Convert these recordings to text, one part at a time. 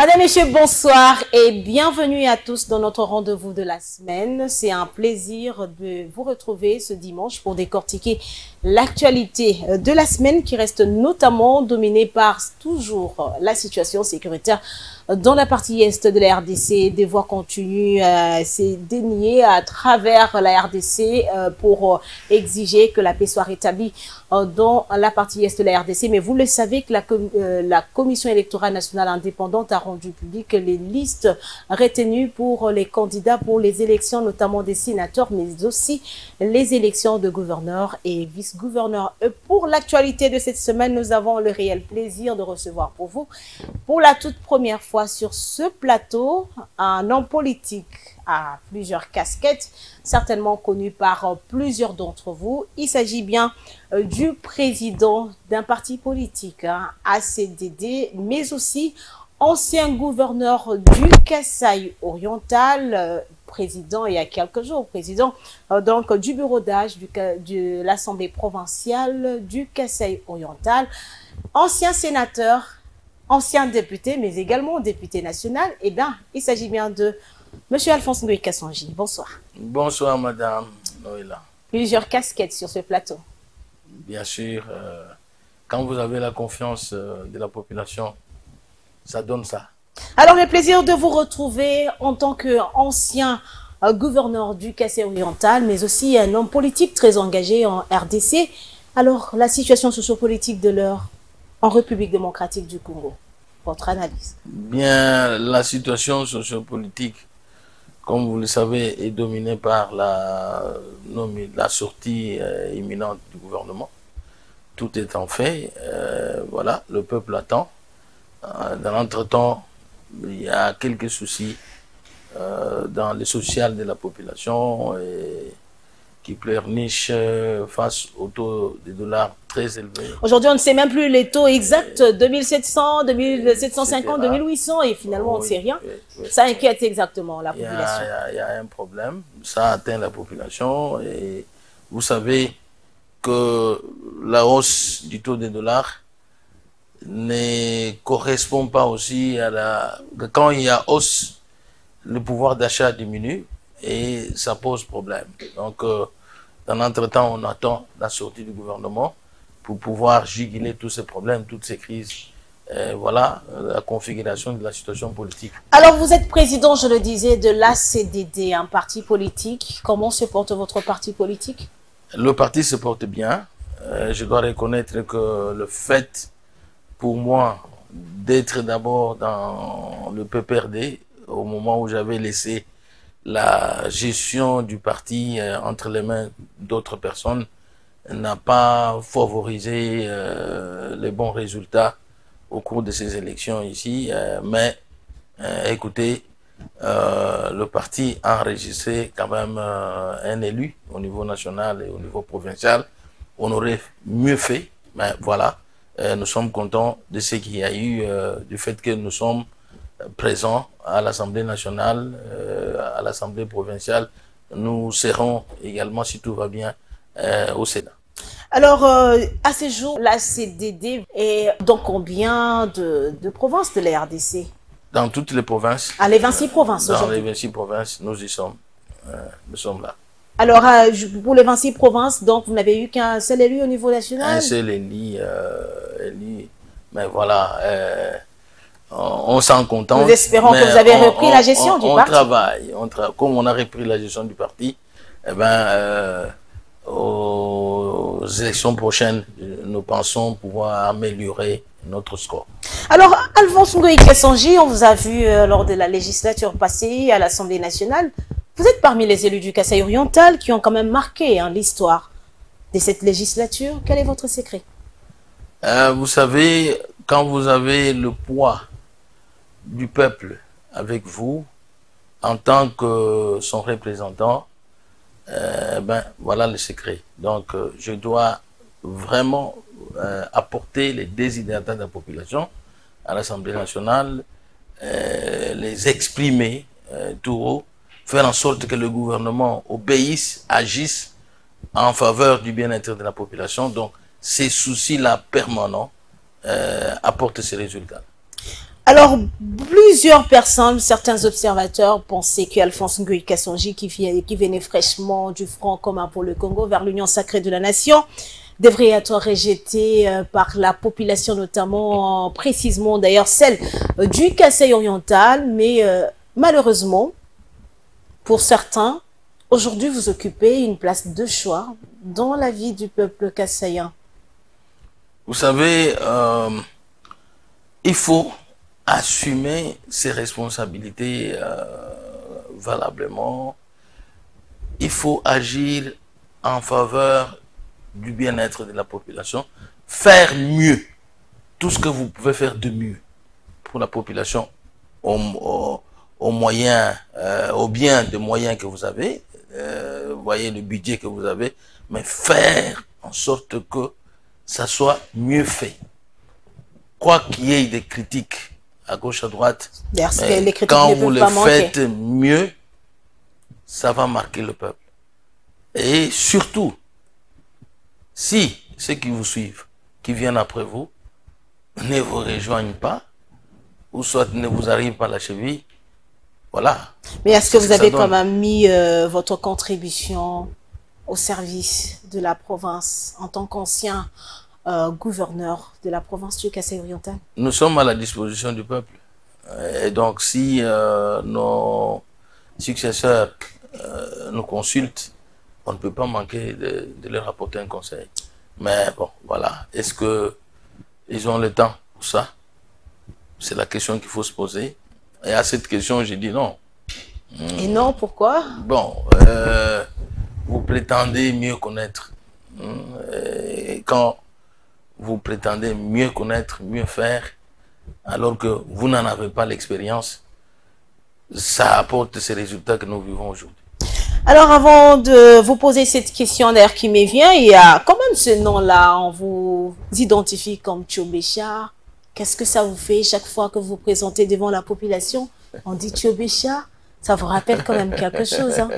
Madame, Messieurs, bonsoir et bienvenue à tous dans notre rendez-vous de la semaine. C'est un plaisir de vous retrouver ce dimanche pour décortiquer l'actualité de la semaine qui reste notamment dominée par toujours la situation sécuritaire dans la partie est de la RDC. Des voix continuent à se dénier à travers la RDC pour exiger que la paix soit rétablie dans la partie est de la RDC. Mais vous le savez que la Commission électorale nationale indépendante a rendu public les listes retenues pour les candidats pour les élections, notamment des sénateurs, mais aussi les élections de gouverneurs et vice-gouverneurs. Pour l'actualité de cette semaine, nous avons le réel plaisir de recevoir pour vous, pour la toute première fois sur ce plateau, un homme politique à plusieurs casquettes, certainement connu par plusieurs d'entre vous. Il s'agit bien du président d'un parti politique, ACDD, mais aussi ancien gouverneur du Kasaï oriental, président il y a quelques jours, président donc du bureau d'âge de l'Assemblée provinciale du Kasaï oriental, ancien sénateur, ancien député, mais également député national. Eh bien, il s'agit bien de M. Alphonse Ngoï Kassanji. Bonsoir. Bonsoir, Madame Noëlla. Plusieurs casquettes sur ce plateau. Bien sûr, quand vous avez la confiance de la population, ça donne ça. Alors, le plaisir de vous retrouver en tant qu'ancien gouverneur du Kasaï oriental, mais aussi un homme politique très engagé en RDC. Alors, la situation sociopolitique de l'heure en République démocratique du Congo, votre analyse? Bien, la situation sociopolitique, comme vous le savez, est dominée par la sortie imminente du gouvernement. Tout est en fait. Voilà, le peuple attend. Dans l'entretemps, il y a quelques soucis dans le social de la population qui pleurnichent face au taux des dollars très élevé. Aujourd'hui, on ne sait même plus les taux exacts, 2700, 2750, 2800, et finalement, on ne sait rien. Ça inquiète exactement la population. Il y a un problème, ça atteint la population, et vous savez que la hausse du taux des dollars ne correspond pas aussi à la... Quand il y a hausse, le pouvoir d'achat diminue et ça pose problème. Donc, dans l'entretemps, on attend la sortie du gouvernement pour pouvoir juguler tous ces problèmes, toutes ces crises. Voilà la configuration de la situation politique. Alors, vous êtes président, je le disais, de l'ACDD, un parti politique. Comment se porte votre parti politique? Le parti se porte bien. Je dois reconnaître que le fait, pour moi, d'être d'abord dans le PPRD, au moment où j'avais laissé la gestion du parti entre les mains d'autres personnes, n'a pas favorisé les bons résultats au cours de ces élections ici. Mais écoutez, le parti a enregistré quand même un élu au niveau national et au niveau provincial. On aurait mieux fait, mais voilà, nous sommes contents de ce qu'il y a eu, du fait que nous sommes présents à l'Assemblée nationale, à l'Assemblée provinciale. Nous serons également, si tout va bien, au Sénat. Alors, à ce jour, la CDD est dans combien de provinces de la RDC? Dans toutes les provinces. À les 26 provinces Dans aujourd'hui. les 26 provinces, nous y sommes. Nous sommes là. Alors, pour les 26 provinces, donc, vous n'avez eu qu'un seul élu au niveau national? Un seul élu, mais voilà, on s'en contente. Nous espérons que vous avez repris la gestion du parti. On travaille, comme on a repris la gestion du parti, eh ben, aux élections prochaines, nous pensons pouvoir améliorer notre score. Alors, Alphonse Ngoï Kassanji, on vous a vu lors de la législature passée à l'Assemblée nationale. Vous êtes parmi les élus du Kasaï oriental qui ont quand même marqué l'histoire de cette législature. Quel est votre secret? Vous savez, quand vous avez le poids du peuple avec vous, en tant que son représentant, ben, voilà le secret. Donc, je dois vraiment apporter les désidératas de la population à l'Assemblée nationale, les exprimer tout haut, faire en sorte que le gouvernement obéisse, agisse en faveur du bien-être de la population. Donc, ces soucis-là permanents apportent ces résultats. Alors, plusieurs personnes, certains observateurs pensaient qu'Alphonse Ngoï Kassonji, qui venait fraîchement du Front commun pour le Congo vers l'Union sacrée de la nation, devrait être rejeté par la population, notamment, précisément d'ailleurs celle du Kasaï oriental. Mais malheureusement, pour certains, aujourd'hui vous occupez une place de choix dans la vie du peuple kassaïen. Vous savez, il faut assumer ses responsabilités valablement. Il faut agir en faveur du bien-être de la population, faire mieux, tout ce que vous pouvez faire de mieux pour la population au bien de moyens que vous avez, voyez le budget que vous avez, mais faire en sorte que ça soit mieux fait. Quoi qu'il y ait des critiques à gauche, à droite, mais quand vous le faites mieux, ça va marquer le peuple. Et surtout, si ceux qui vous suivent, qui viennent après vous, ne vous rejoignent pas, ou soit ne vous arrivent pas à la cheville, voilà. Mais est-ce que vous avez quand même mis votre contribution au service de la province en tant qu'ancien gouverneur de la province du Kasaï oriental? Nous sommes à la disposition du peuple. Et donc, si nos successeurs nous consultent, on ne peut pas manquer de leur apporter un conseil. Mais bon, voilà. Est-ce qu'ils ont le temps pour ça? C'est la question qu'il faut se poser. Et à cette question, j'ai dit non. Et non, pourquoi? Bon, vous prétendez mieux connaître. Et quand vous prétendez mieux connaître, mieux faire, alors que vous n'en avez pas l'expérience, ça apporte ces résultats que nous vivons aujourd'hui. Alors, avant de vous poser cette question d'ailleurs qui me vient, il y a quand même ce nom-là, on vous identifie comme Thiobécha. Qu'est-ce que ça vous fait chaque fois que vous vous présentez devant la population? On dit Thiobécha, ça vous rappelle quand même quelque chose, hein?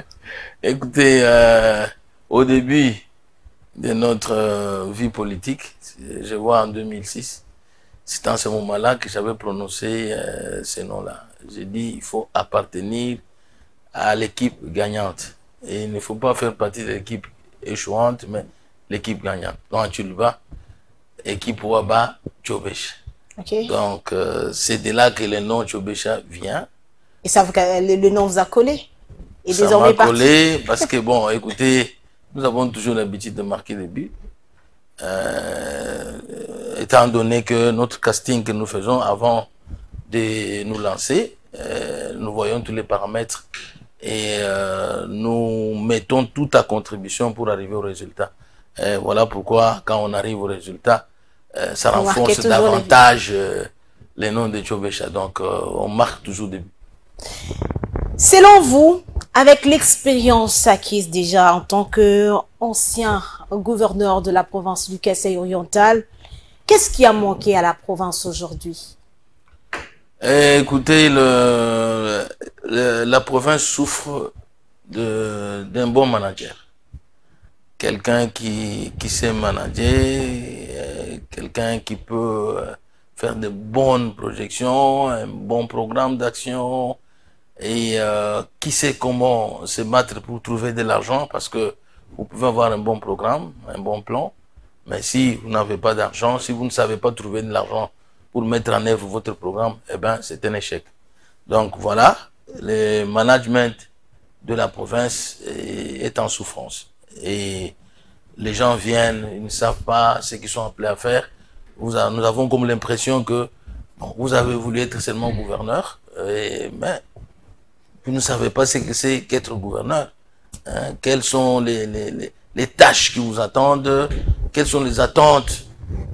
Écoutez, au début de notre vie politique, je vois en 2006, c'est en ce moment-là que j'avais prononcé ces noms-là. J'ai dit, il faut appartenir à l'équipe gagnante. Et il ne faut pas faire partie de l'équipe échouante, mais l'équipe gagnante. Donc, tu le vas, équipe Ouaba, Thiobécha. Okay. Donc, c'est de là que le nom Thiobécha vient. Et ça, le nom vous a collé? Et ça désormais m'a collé parce que, bon, écoutez, nous avons toujours l'habitude de marquer des buts. Étant donné que notre casting que nous faisons avant de nous lancer, nous voyons tous les paramètres et nous mettons toute à contribution pour arriver au résultat. Et voilà pourquoi, quand on arrive au résultat, ça renforce davantage les noms de Thiobécha. Donc, on marque toujours des buts. Selon vous, avec l'expérience acquise déjà en tant qu'ancien gouverneur de la province du Kasaï oriental, qu'est-ce qui a manqué à la province aujourd'hui? Écoutez, la province souffre d'un bon manager. Quelqu'un qui sait manager, quelqu'un qui peut faire de bonnes projections, un bon programme d'action, et qui sait comment se battre pour trouver de l'argent, parce que vous pouvez avoir un bon programme, un bon plan, mais si vous n'avez pas d'argent, si vous ne savez pas trouver de l'argent pour mettre en œuvre votre programme, eh ben, c'est un échec. Donc voilà, le management de la province est en souffrance. Et les gens viennent, ils ne savent pas ce qu'ils sont appelés à faire. Nous avons comme l'impression que bon, vous avez voulu être seulement gouverneur, mais vous ne savez pas ce que c'est qu'être gouverneur. Hein? Quelles sont les tâches qui vous attendent, quelles sont les attentes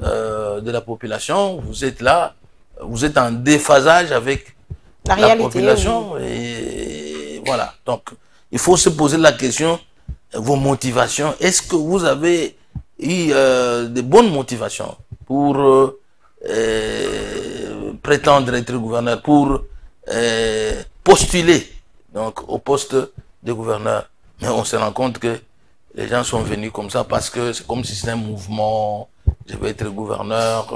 de la population. Vous êtes là, vous êtes en déphasage avec la population. Oui. Et voilà. Donc, il faut se poser la question, vos motivations. Est-ce que vous avez eu de bonnes motivations pour prétendre être gouverneur, pour postuler donc, au poste de gouverneur? Mais on se rend compte que les gens sont venus comme ça parce que c'est comme si c'était un mouvement, je vais être gouverneur,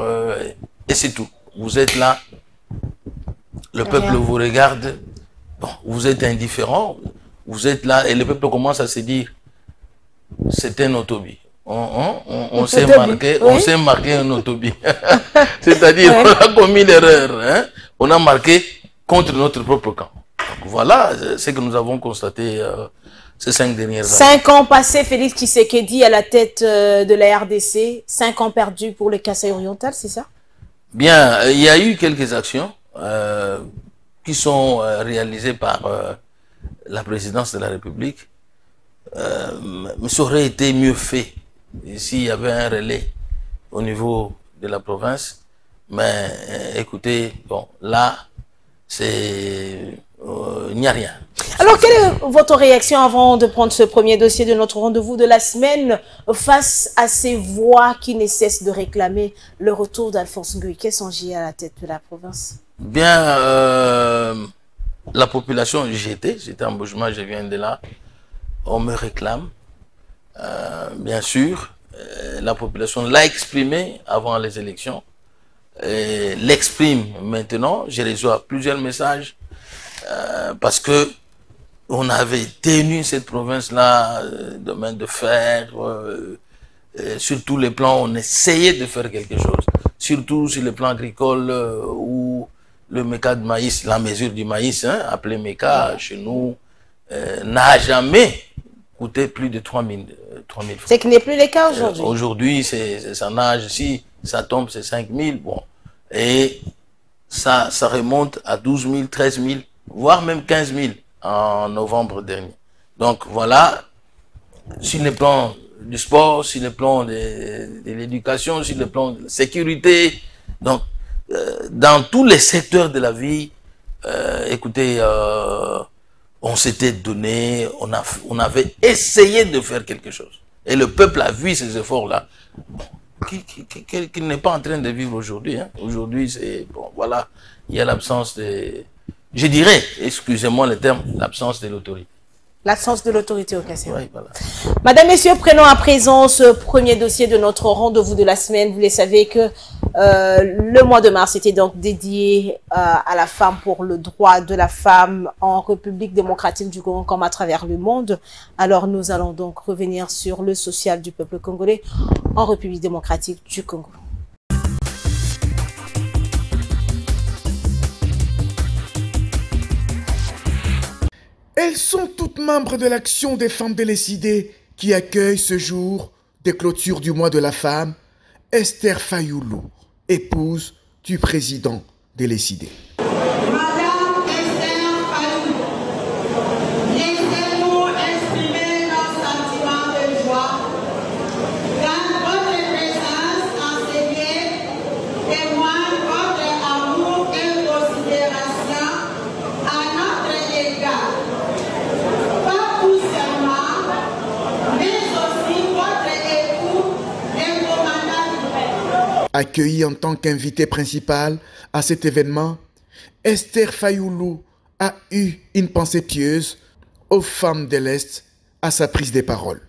et c'est tout. Vous êtes là Le peuple vous regarde, bon, vous êtes indifférent, vous êtes là et le peuple commence à se dire, c'est un autobie. On s'est marqué, oui. On s'est marqué un autobie. C'est-à-dire, on a commis l'erreur. Hein? On a marqué contre notre propre camp. Donc, voilà ce que nous avons constaté ces 5 dernières années. 5 ans passés, Félix Tshisekedi à la tête de la RDC. 5 ans perdus pour le Kasaï oriental, c'est ça? Bien, il y a eu quelques actions qui sont réalisées par la présidence de la République. Mais ça aurait été mieux fait s'il y avait un relais au niveau de la province. Mais écoutez, bon, là, il n'y a rien. Alors, quelle est votre réaction avant de prendre ce premier dossier de notre rendez-vous de la semaine face à ces voix qui ne cessent de réclamer le retour d'Alphonse Ngoïké Sangie à la tête de la province? Bien, la population, j'étais en Mbujima, je viens de là, on me réclame, bien sûr, la population l'a exprimé avant les élections, l'exprime maintenant, je reçois plusieurs messages, parce que on avait tenu cette province-là de main de fer, sur tous les plans, on essayait de faire quelque chose, surtout sur le plan agricole où le méca de maïs, la mesure du maïs, hein, appelé méca chez nous, n'a jamais coûté plus de 3 000 francs. C'est qui n'est plus le cas aujourd'hui. Aujourd'hui, ça nage, si ça tombe, c'est 5 000, bon. Et ça remonte à 12 000, 13 000, voire même 15 000 en novembre dernier. Donc voilà, sur le plan du sport, sur le plan de l'éducation, sur le plan de la sécurité, donc dans tous les secteurs de la vie, écoutez, on s'était donné, on avait essayé de faire quelque chose. Et le peuple a vu ces efforts-là, qu'il n'est pas en train de vivre aujourd'hui. Hein. Aujourd'hui, c'est, bon, voilà, il y a l'absence de, je dirais, excusez-moi le terme, l'absence de l'autorité. L'absence de l'autorité au Kassai. Oui, voilà. Madame, Messieurs, prenons à présent ce premier dossier de notre rendez-vous de la semaine. Vous le savez que le mois de mars était donc dédié à la femme, pour le droit de la femme en République démocratique du Congo comme à travers le monde. Alors nous allons donc revenir sur le social du peuple congolais en République démocratique du Congo. Elles sont toutes membres de l'Action des femmes délécidées qui accueille ce jour des clôtures du mois de la femme, Esther Fayoulou, épouse du président délécidé. Madame Esther Fayoulou, laissez-nous exprimer nos sentiments de joie dans votre présence enseignée témoigne votre amour et considération à notre égard. Pas tout seulement, mais aussi votre époux, le commandant du peuple. Accueillie en tant qu'invitée principale à cet événement, Esther Fayoulou a eu une pensée pieuse aux femmes de l'Est à sa prise de parole.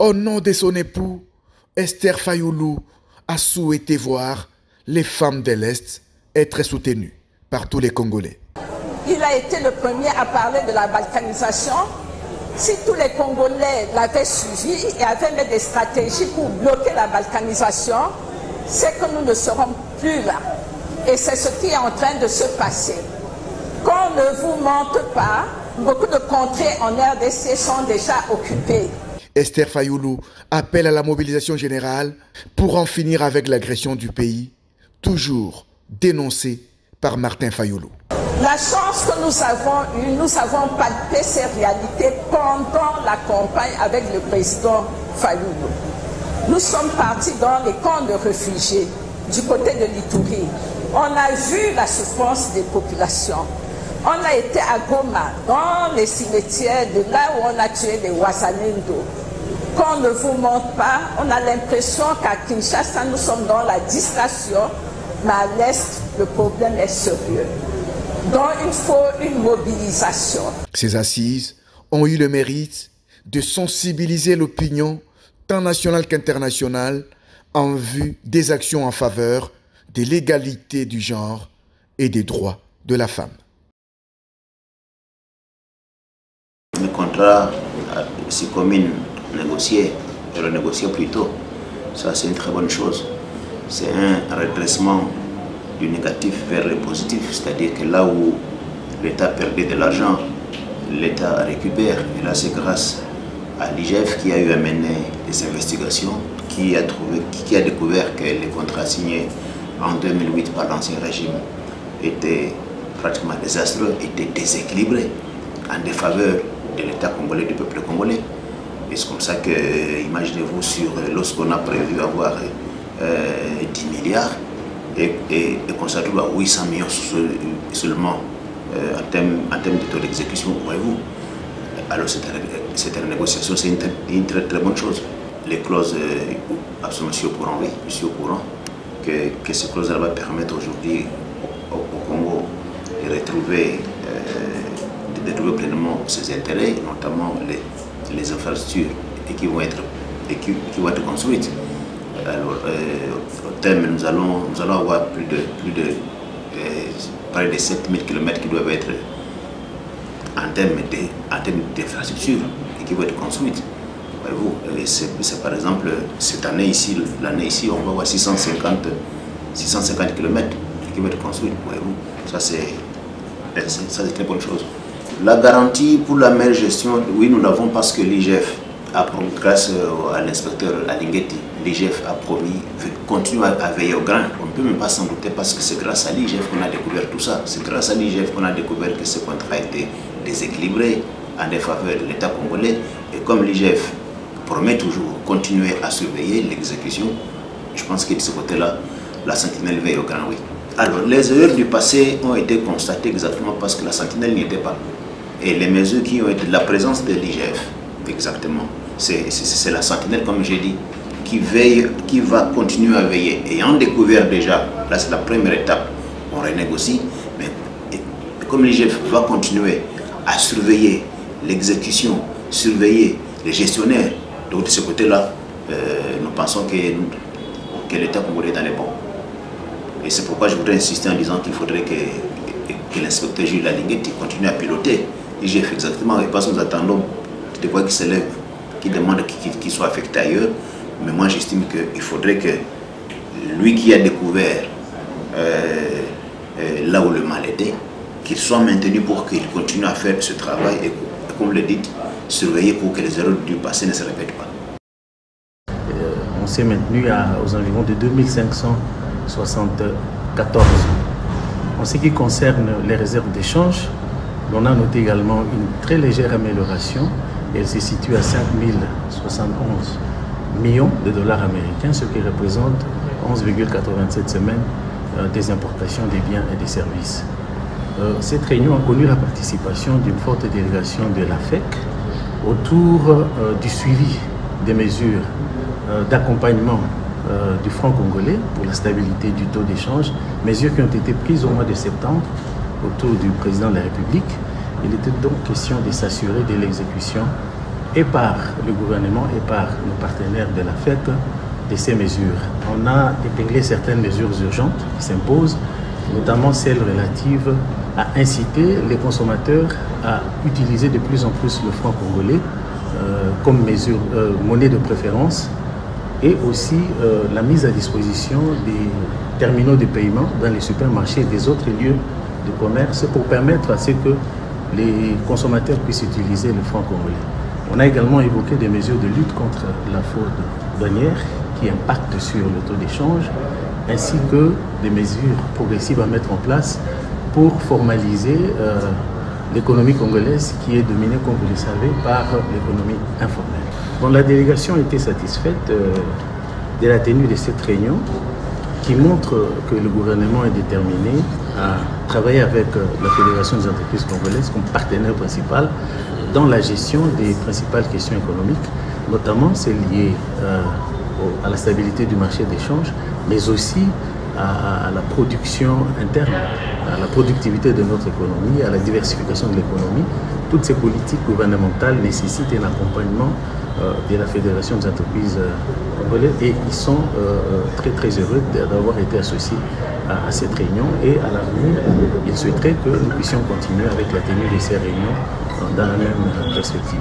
Au nom de son époux, Esther Fayoulou a souhaité voir les femmes de l'Est être soutenues par tous les Congolais. Il a été le premier à parler de la balkanisation. Si tous les Congolais l'avaient suivi et avaient mis des stratégies pour bloquer la balkanisation, c'est que nous ne serons plus là. Et c'est ce qui est en train de se passer. Qu'on ne vous montre pas, beaucoup de contrées en RDC sont déjà occupées. Esther Fayoulou appelle à la mobilisation générale pour en finir avec l'agression du pays, toujours dénoncée par Martin Fayoulou. La chance que nous avons eue, nous avons palpé ces réalités pendant la campagne avec le président Fayoulou. Nous sommes partis dans les camps de réfugiés du côté de l'Ituri. On a vu la souffrance des populations. On a été à Goma, dans les cimetières de là où on a tué les Ouazalendo. qu'on ne vous montre pas. On a l'impression qu'à Kinshasa, nous sommes dans la distraction, mais à l'Est, le problème est sérieux. Donc il faut une mobilisation. Ces assises ont eu le mérite de sensibiliser l'opinion, tant nationale qu'internationale, en vue des actions en faveur de l'égalité du genre et des droits de la femme. Le contrat, si communes négocier et renégocier plus tôt, ça c'est une très bonne chose. C'est un redressement du négatif vers le positif, c'est-à-dire que là où l'État perdait de l'argent, l'État récupère. Et là c'est grâce à l'IGF qui a eu à mener des investigations, qui a découvert que les contrats signés en 2008 par l'ancien régime étaient pratiquement désastreux, étaient déséquilibrés en défaveur de l'État congolais, du peuple congolais. Et c'est comme ça que, imaginez-vous, lorsqu'on a prévu avoir 10 milliards et qu'on se retrouve à 800 millions seulement en termes de taux d'exécution, voyez-vous. Alors cette renégociation, c'est une très très bonne chose. Les clauses, absolument, je suis au courant, oui, je suis au courant que ces clauses-là vont permettre aujourd'hui au Congo de retrouver pleinement ses intérêts, notamment les infrastructures qui vont être construites. Alors, au terme, nous allons avoir près de 7000 km qui doivent être en termes d'infrastructures et qui vont être construites. Voyez-vous, c'est par exemple cette année ici, l'année ici, on va avoir 650 km qui vont être construits. Voyez-vous, ça c'est une très bonne chose. La garantie pour la meilleure gestion, oui, nous l'avons parce que l'IGF a promis, grâce à l'inspecteur Alinguetti, l'IGF a promis, continue à veiller au grain. On ne peut même pas s'en douter parce que c'est grâce à l'IGF qu'on a découvert tout ça. C'est grâce à l'IGF qu'on a découvert que ce contrat a été déséquilibré en défaveur de l'État congolais. Et comme l'IGF promet toujours continuer à surveiller l'exécution, je pense que de ce côté-là, la sentinelle veille au grain, oui. Alors, les erreurs du passé ont été constatées exactement parce que la sentinelle n'y était pas. Et les mesures qui ont été la présence de l'IGF, exactement, c'est la sentinelle, comme j'ai dit, qui veille, qui va continuer à veiller. Ayant découvert déjà, là c'est la première étape, on renégocie, mais comme l'IGF va continuer à surveiller l'exécution, surveiller les gestionnaires, donc de ce côté-là, nous pensons que l'État congolais est dans les bons. Et c'est pourquoi je voudrais insister en disant qu'il faudrait que l'inspecteur Jules Alinguetti continue à piloter l'IGF exactement, et parce que nous attendons des voix qui s'élèvent, qui demandent qu'il soit affecté ailleurs. Mais moi j'estime qu'il faudrait que lui qui a découvert là où le mal était, qu'il soit maintenu pour qu'il continue à faire ce travail et comme le dites, surveiller pour que les erreurs du passé ne se répètent pas. On s'est maintenu aux environs de 2574. En ce qui concerne les réserves d'échange, on a noté également une très légère amélioration. Elle se situe à 5071 millions de dollars américains, ce qui représente 11,87 semaines des importations des biens et des services. Cette réunion a connu la participation d'une forte délégation de l'AFEC autour du suivi des mesures d'accompagnement du franc congolais pour la stabilité du taux d'échange, mesures qui ont été prises au mois de septembre autour du président de la République. Il était donc question de s'assurer de l'exécution et par le gouvernement et par nos partenaires de la FEC de ces mesures. On a épinglé certaines mesures urgentes qui s'imposent, notamment celles relatives à inciter les consommateurs à utiliser de plus en plus le franc congolais comme monnaie de préférence, et aussi la mise à disposition des terminaux de paiement dans les supermarchés et des autres lieux de commerce pour permettre à ce que les consommateurs puissent utiliser le franc congolais. On a également évoqué des mesures de lutte contre la fraude douanière qui impactent sur le taux d'échange, ainsi que des mesures progressives à mettre en place pour formaliser l'économie congolaise qui est dominée, comme vous le savez, par l'économie informelle. Bon, la délégation était satisfaite de la tenue de cette réunion qui montre que le gouvernement est déterminé à travailler avec la Fédération des entreprises congolaises comme partenaire principal dans la gestion des principales questions économiques Notamment, c'est lié à la stabilité du marché d'échange, mais aussi à la production interne, à la productivité de notre économie, à la diversification de l'économie. Toutes ces politiques gouvernementales nécessitent un accompagnement de la Fédération des entreprises congolaises et ils sont très très heureux d'avoir été associés à cette réunion et à l'avenir, ils souhaiteraient que nous puissions continuer avec la tenue de ces réunions dans la même perspective.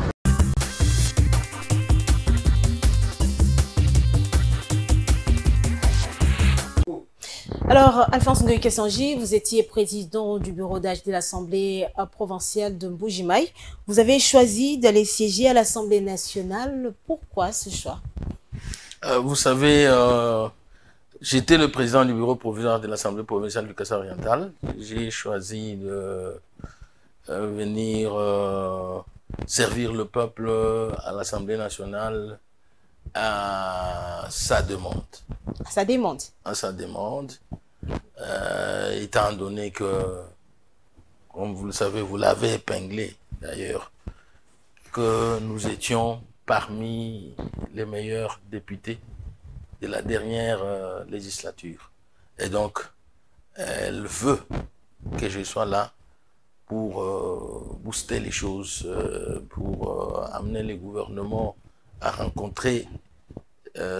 Alors, Alphonse Ngoï Kessanji, vous étiez président du bureau d'âge de l'Assemblée provinciale de Mbuji-Mayi. Vous avez choisi d'aller siéger à l'Assemblée nationale. Pourquoi ce choix? Vous savez, j'étais le président du bureau provisoire de l'Assemblée provinciale du Kasaï oriental. J'ai choisi de venir servir le peuple à l'Assemblée nationale à sa demande. À sa demande. À sa demande, étant donné que, comme vous le savez, vous l'avez épinglé d'ailleurs, que nous étions parmi les meilleurs députés de la dernière législature. Et donc, elle veut que je sois là pour booster les choses, pour amener le gouvernement à rencontrer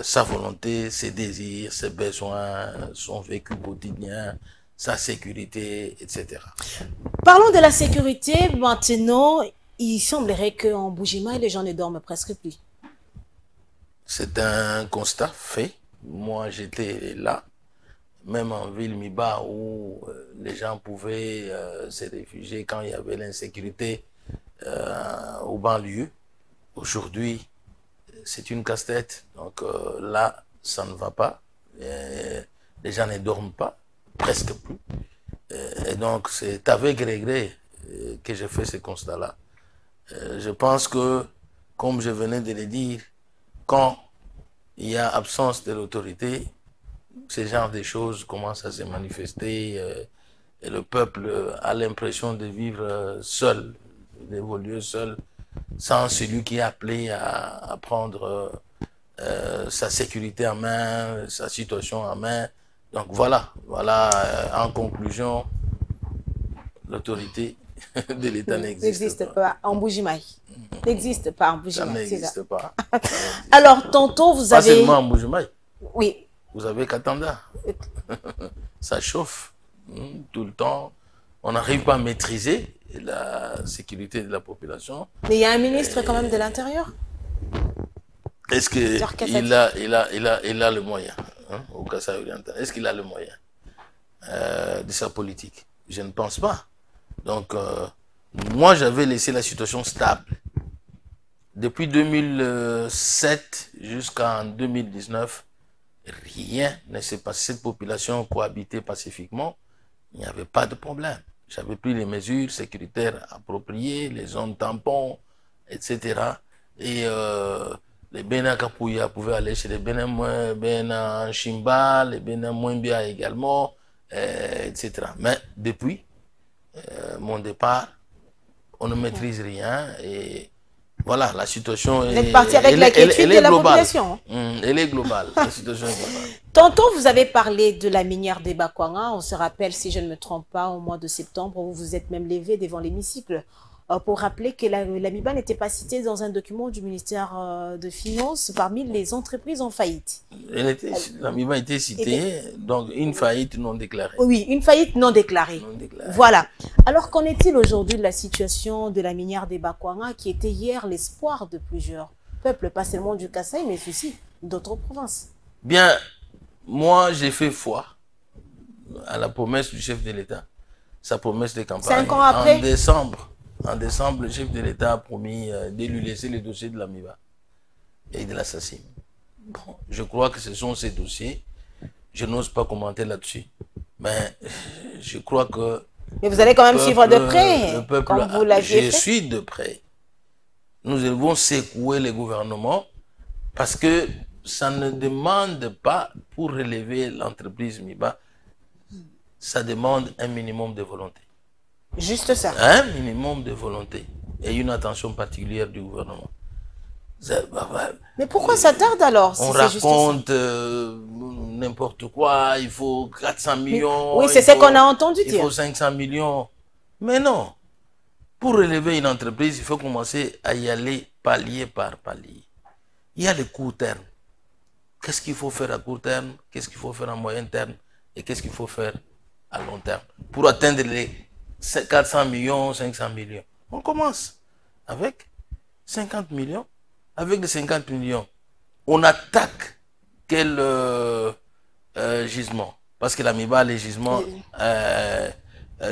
sa volonté, ses désirs, ses besoins, son vécu quotidien, sa sécurité, etc. Parlons de la sécurité. Maintenant, il semblerait qu'en Mbuji-Mayi, les gens ne dorment presque plus. C'est un constat fait. Moi, j'étais là, même en ville Miba, où les gens pouvaient se réfugier quand il y avait l'insécurité au banlieue. Aujourd'hui, c'est une casse-tête. Donc là, ça ne va pas. Les gens ne dorment pas, presque plus. Et donc, c'est avec regret que j'ai fait ce constat-là. Je pense que, comme je venais de le dire, quand il y a absence de l'autorité, ce genre de choses commencent à se manifester et le peuple a l'impression de vivre seul, d'évoluer seul, sans celui qui est appelé à prendre sa sécurité en main, sa situation en main. Donc voilà, en conclusion, l'autorité de l'État n'existe pas. En Mbuji-Mayi. N'existe pas en Mbuji-Mayi. Ça n'existe pas. Alors, tantôt, vous avez... Pas seulement en Mbuji-Mayi. Oui. Vous avez Katanda. Ça chauffe tout le temps. On n'arrive pas à maîtriser la sécurité de la population. Mais il y a un ministre quand même de l'Intérieur. Est-ce qu'il a le moyen au Kasaï oriental? Est-ce qu'il a le moyen de sa politique? Je ne pense pas. Donc, moi, j'avais laissé la situation stable. Depuis 2007 jusqu'en 2019, rien ne s'est passé. Cette population cohabitait pacifiquement. Il n'y avait pas de problème. J'avais pris les mesures sécuritaires appropriées, les zones tampons, etc. Et les Bénin Kapouya pouvaient aller chez les Bénin Chimba, les Bénin Mouimbia également, etc. Mais depuis mon départ, on ne maîtrise rien et voilà, la situation est... Vous êtes parti avec l'inquiétude de la population. Elle est globale, la situation est globale. Tantôt, vous avez parlé de la minière des Bakwanga. On se rappelle, si je ne me trompe pas, au mois de septembre, où vous êtes même levé devant l'hémicycle pour rappeler que la MIBA n'était pas citée dans un document du ministère de Finances parmi les entreprises en faillite. La MIBA était citée, donc une faillite non déclarée. Oui, une faillite non déclarée. Voilà. Alors, qu'en est-il aujourd'hui de la situation de la minière des Bakwanga, qui était hier l'espoir de plusieurs peuples, pas seulement du Kasaï, mais aussi d'autres provinces? Bien, moi, j'ai fait foi à la promesse du chef de l'État, sa promesse de campagne. 5 ans après? En décembre, le chef de l'État a promis de lui laisser le dossier de la MIBA et de l'assassin. Bon, je crois que ce sont ces dossiers. Je n'ose pas commenter là-dessus. Mais je crois que... Mais vous allez quand même suivre de près, comme vous l'aviez fait. Je suis de près. Nous devons secouer le gouvernement parce que ça ne demande pas, pour relever l'entreprise MIBA, ça demande un minimum de volonté. Juste ça. Un minimum de volonté et une attention particulière du gouvernement. Mais pourquoi ça tarde alors si on c'est juste ça? raconte n'importe quoi, il faut 400 millions. Oui, c'est ce qu'on a entendu il dire. faut 500 millions. Mais non. Pour relever une entreprise, il faut commencer à y aller palier par palier. Il y a le court terme. Qu'est-ce qu'il faut faire à court terme? Qu'est-ce qu'il faut faire à moyen terme? Et qu'est-ce qu'il faut faire à long terme? Pour atteindre les 400 millions, 500 millions. On commence avec 50 millions. Avec les 50 millions, on attaque quel gisement? Parce que l'Amiba a les gisements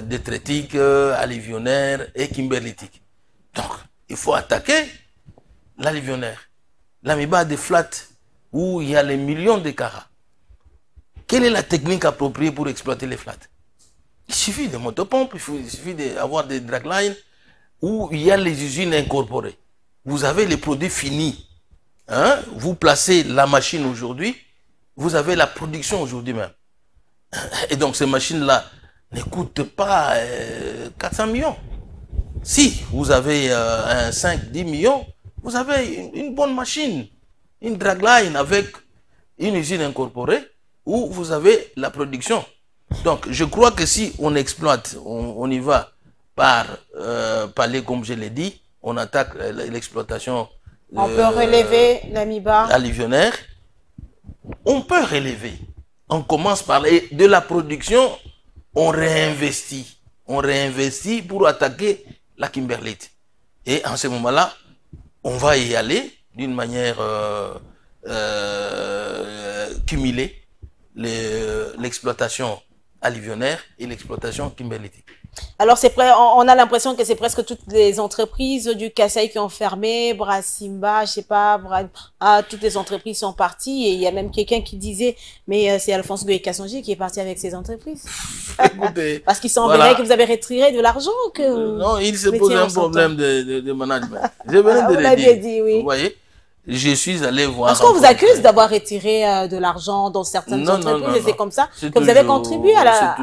détritiques, alluvionnaires et kimberlitiques. Donc, il faut attaquer l'alluvionnaire. L'Amiba a des flats où il y a les millions de carats. Quelle est la technique appropriée pour exploiter les flats? Il suffit de motopompes, il suffit d'avoir des draglines où il y a les usines incorporées. Vous avez les produits finis. Hein? Vous placez la machine aujourd'hui, vous avez la production aujourd'hui même. Et donc ces machines-là ne coûtent pas 400 millions. Si vous avez 5-10 millions, vous avez une bonne machine, une dragline avec une usine incorporée où vous avez la production. Donc je crois que si on exploite, on y va par palier comme je l'ai dit, on attaque l'exploitation. On peut relever l'Amiba. Alluvionnaire. On peut relever. On commence par de la production, on réinvestit. On réinvestit pour attaquer la kimberlite. Et en ce moment-là, on va y aller d'une manière cumulée, l'exploitation alluvionnaire et l'exploitation kimberlitique. Alors, on a l'impression que c'est presque toutes les entreprises du Kasaï qui ont fermé, Brassimba, je sais pas, toutes les entreprises sont parties et il y a même quelqu'un qui disait, mais c'est Alphonse Goye Kassonji qui est parti avec ces entreprises. Écoutez, parce qu'il semblerait que vous avez retiré de l'argent que non, il se pose un problème de management. Je venais de vous le l'aviez dire. dit, oui. Vous voyez, je suis allé voir. Parce qu'on vous accuse d'avoir retiré de l'argent dans certaines entreprises et c'est comme ça que vous avez contribué à la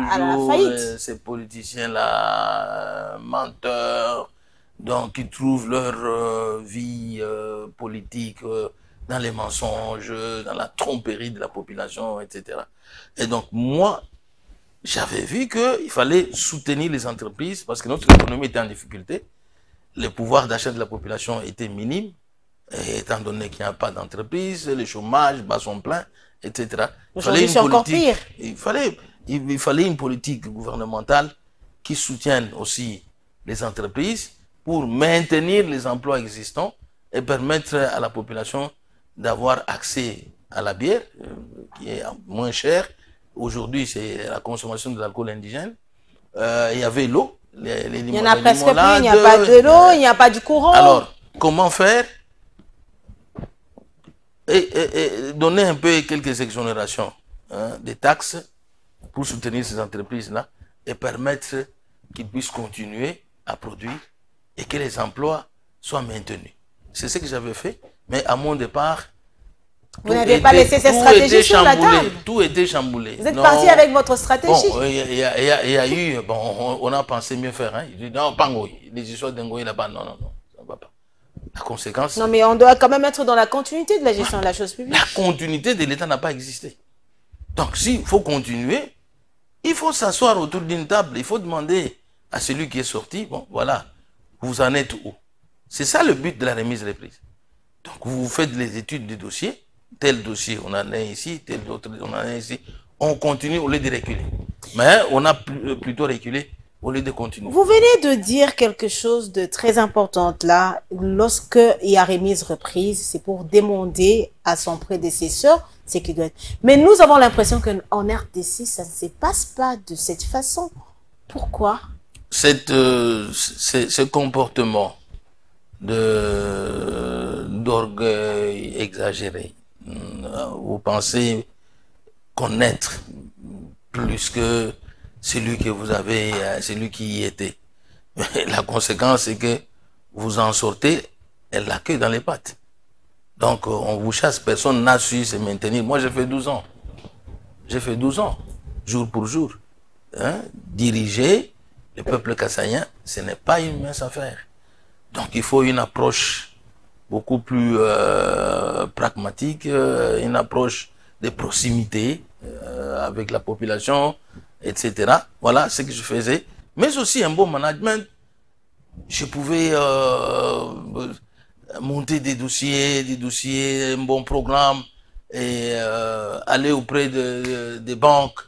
faillite. Ces politiciens-là, menteurs, donc qui trouvent leur vie politique dans les mensonges, dans la tromperie de la population, etc. Et donc moi, j'avais vu qu'il fallait soutenir les entreprises parce que notre économie était en difficulté. Le pouvoir d'achat de la population était minime. Et étant donné qu'il n'y a pas d'entreprise, le chômage bat son plein, etc. Aujourd'hui, c'est encore pire. Il fallait une politique gouvernementale qui soutienne aussi les entreprises pour maintenir les emplois existants et permettre à la population d'avoir accès à la bière, qui est moins chère. Aujourd'hui, c'est la consommation de l'alcool indigène. Il y avait l'eau. Il n'y en a presque plus, il n'y a pas de l'eau, il n'y a pas du courant. Alors, comment faire? Et donner un peu quelques exonérations des taxes pour soutenir ces entreprises-là et permettre qu'ils puissent continuer à produire et que les emplois soient maintenus. C'est ce que j'avais fait, mais à mon départ, vous n'avez pas laissé cette stratégie sur la table. Tout était chamboulé. Vous êtes parti avec votre stratégie. Bon, il y a eu, bon, on a pensé mieux faire. Hein. Il dit non, pas Ngoï. Les histoires d'Ngoï là-bas, non, ça ne va pas. La conséquence. Non, mais on doit quand même être dans la continuité de la gestion de la chose publique. La continuité de l'État n'a pas existé. Donc, s'il faut continuer, il faut s'asseoir autour d'une table. Il faut demander à celui qui est sorti, bon, voilà, vous en êtes où? C'est ça le but de la remise-reprise. Donc, vous faites les études du dossier. Tel dossier, on en a ici, tel autre, on en a ici. On continue au lieu de reculer. Mais on a plutôt reculé au lieu de continuer. Vous venez de dire quelque chose de très important là. Lorsque il y a remise reprise, c'est pour demander à son prédécesseur ce qui doit être. Mais nous avons l'impression qu'en RDC, ça ne se passe pas de cette façon. Pourquoi? Ce comportement d'orgueil exagéré. Vous pensez connaître plus que celui que vous avez, celui qui y était. La conséquence, c'est que vous en sortez la queue dans les pattes. Donc, on vous chasse, personne n'a su se maintenir. Moi, j'ai fait 12 ans. J'ai fait 12 ans, jour pour jour. Hein? Diriger le peuple kassaïen, ce n'est pas une mince affaire. Donc, il faut une approche beaucoup plus pragmatique, une approche de proximité avec la population, etc. Voilà ce que je faisais. Mais aussi un bon management. Je pouvais monter des dossiers, un bon programme, et aller auprès des banques.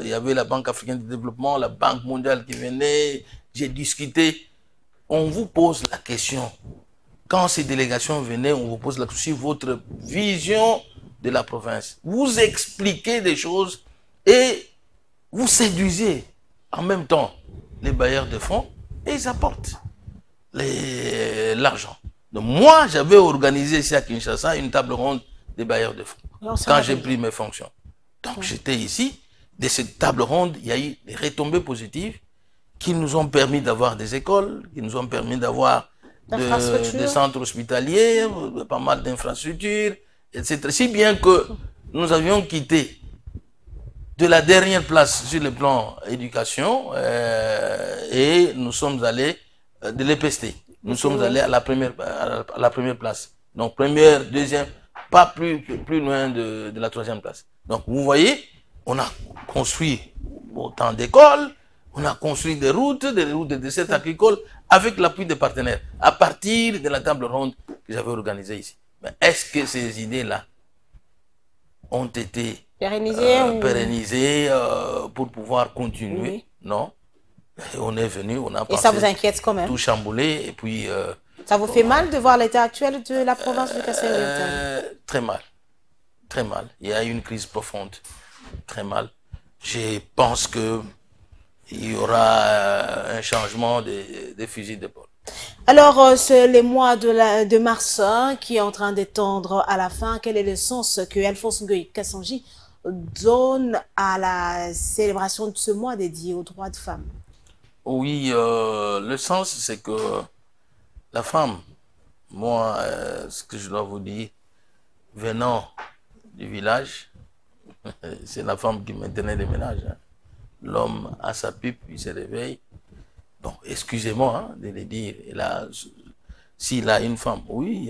Il y avait la Banque africaine de développement, la Banque mondiale qui venait. J'ai discuté. On vous pose la question. Quand ces délégations venaient, on vous pose la question sur votre vision de la province. Vous expliquez des choses et vous séduisez en même temps les bailleurs de fonds et ils apportent l'argent. Donc moi, j'avais organisé ici à Kinshasa une table ronde des bailleurs de fonds quand j'ai pris mes fonctions. Donc j'étais ici. De cette table ronde, il y a eu des retombées positives qui nous ont permis d'avoir des écoles, qui nous ont permis d'avoir des centres hospitaliers, pas mal d'infrastructures, etc. Si bien que nous avions quitté de la dernière place sur le plan éducation et nous sommes allés de l'EPST. Nous sommes allés à la première place. Donc première, deuxième, pas plus loin de la troisième place. Donc vous voyez, on a construit autant d'écoles, on a construit des routes de dessertes agricoles avec l'appui des partenaires, à partir de la table ronde que j'avais organisée ici. Mais est-ce que ces idées-là ont été pérennisées pour pouvoir continuer? Oui. Non. Et on est venu, on a pensé. Et ça vous inquiète quand même? Tout chamboulé. Et puis, ça vous fait mal de voir l'état actuel de la province du Kasaï? Très mal. Très mal. Il y a une crise profonde. Très mal. Je pense que il y aura un changement des fusils d'épaule. Alors, c'est les mois de mars qui est en train d'étendre à la fin. Quel est le sens que Alphonse Ngoï Kassanji donne à la célébration de ce mois dédié aux droits de femmes? Oui, le sens, c'est que la femme, moi, ce que je dois vous dire, venant du village, c'est la femme qui maintenait les ménages. Hein. L'homme a sa pipe, il se réveille. Bon, excusez-moi hein, de le dire. S'il a une femme, oui,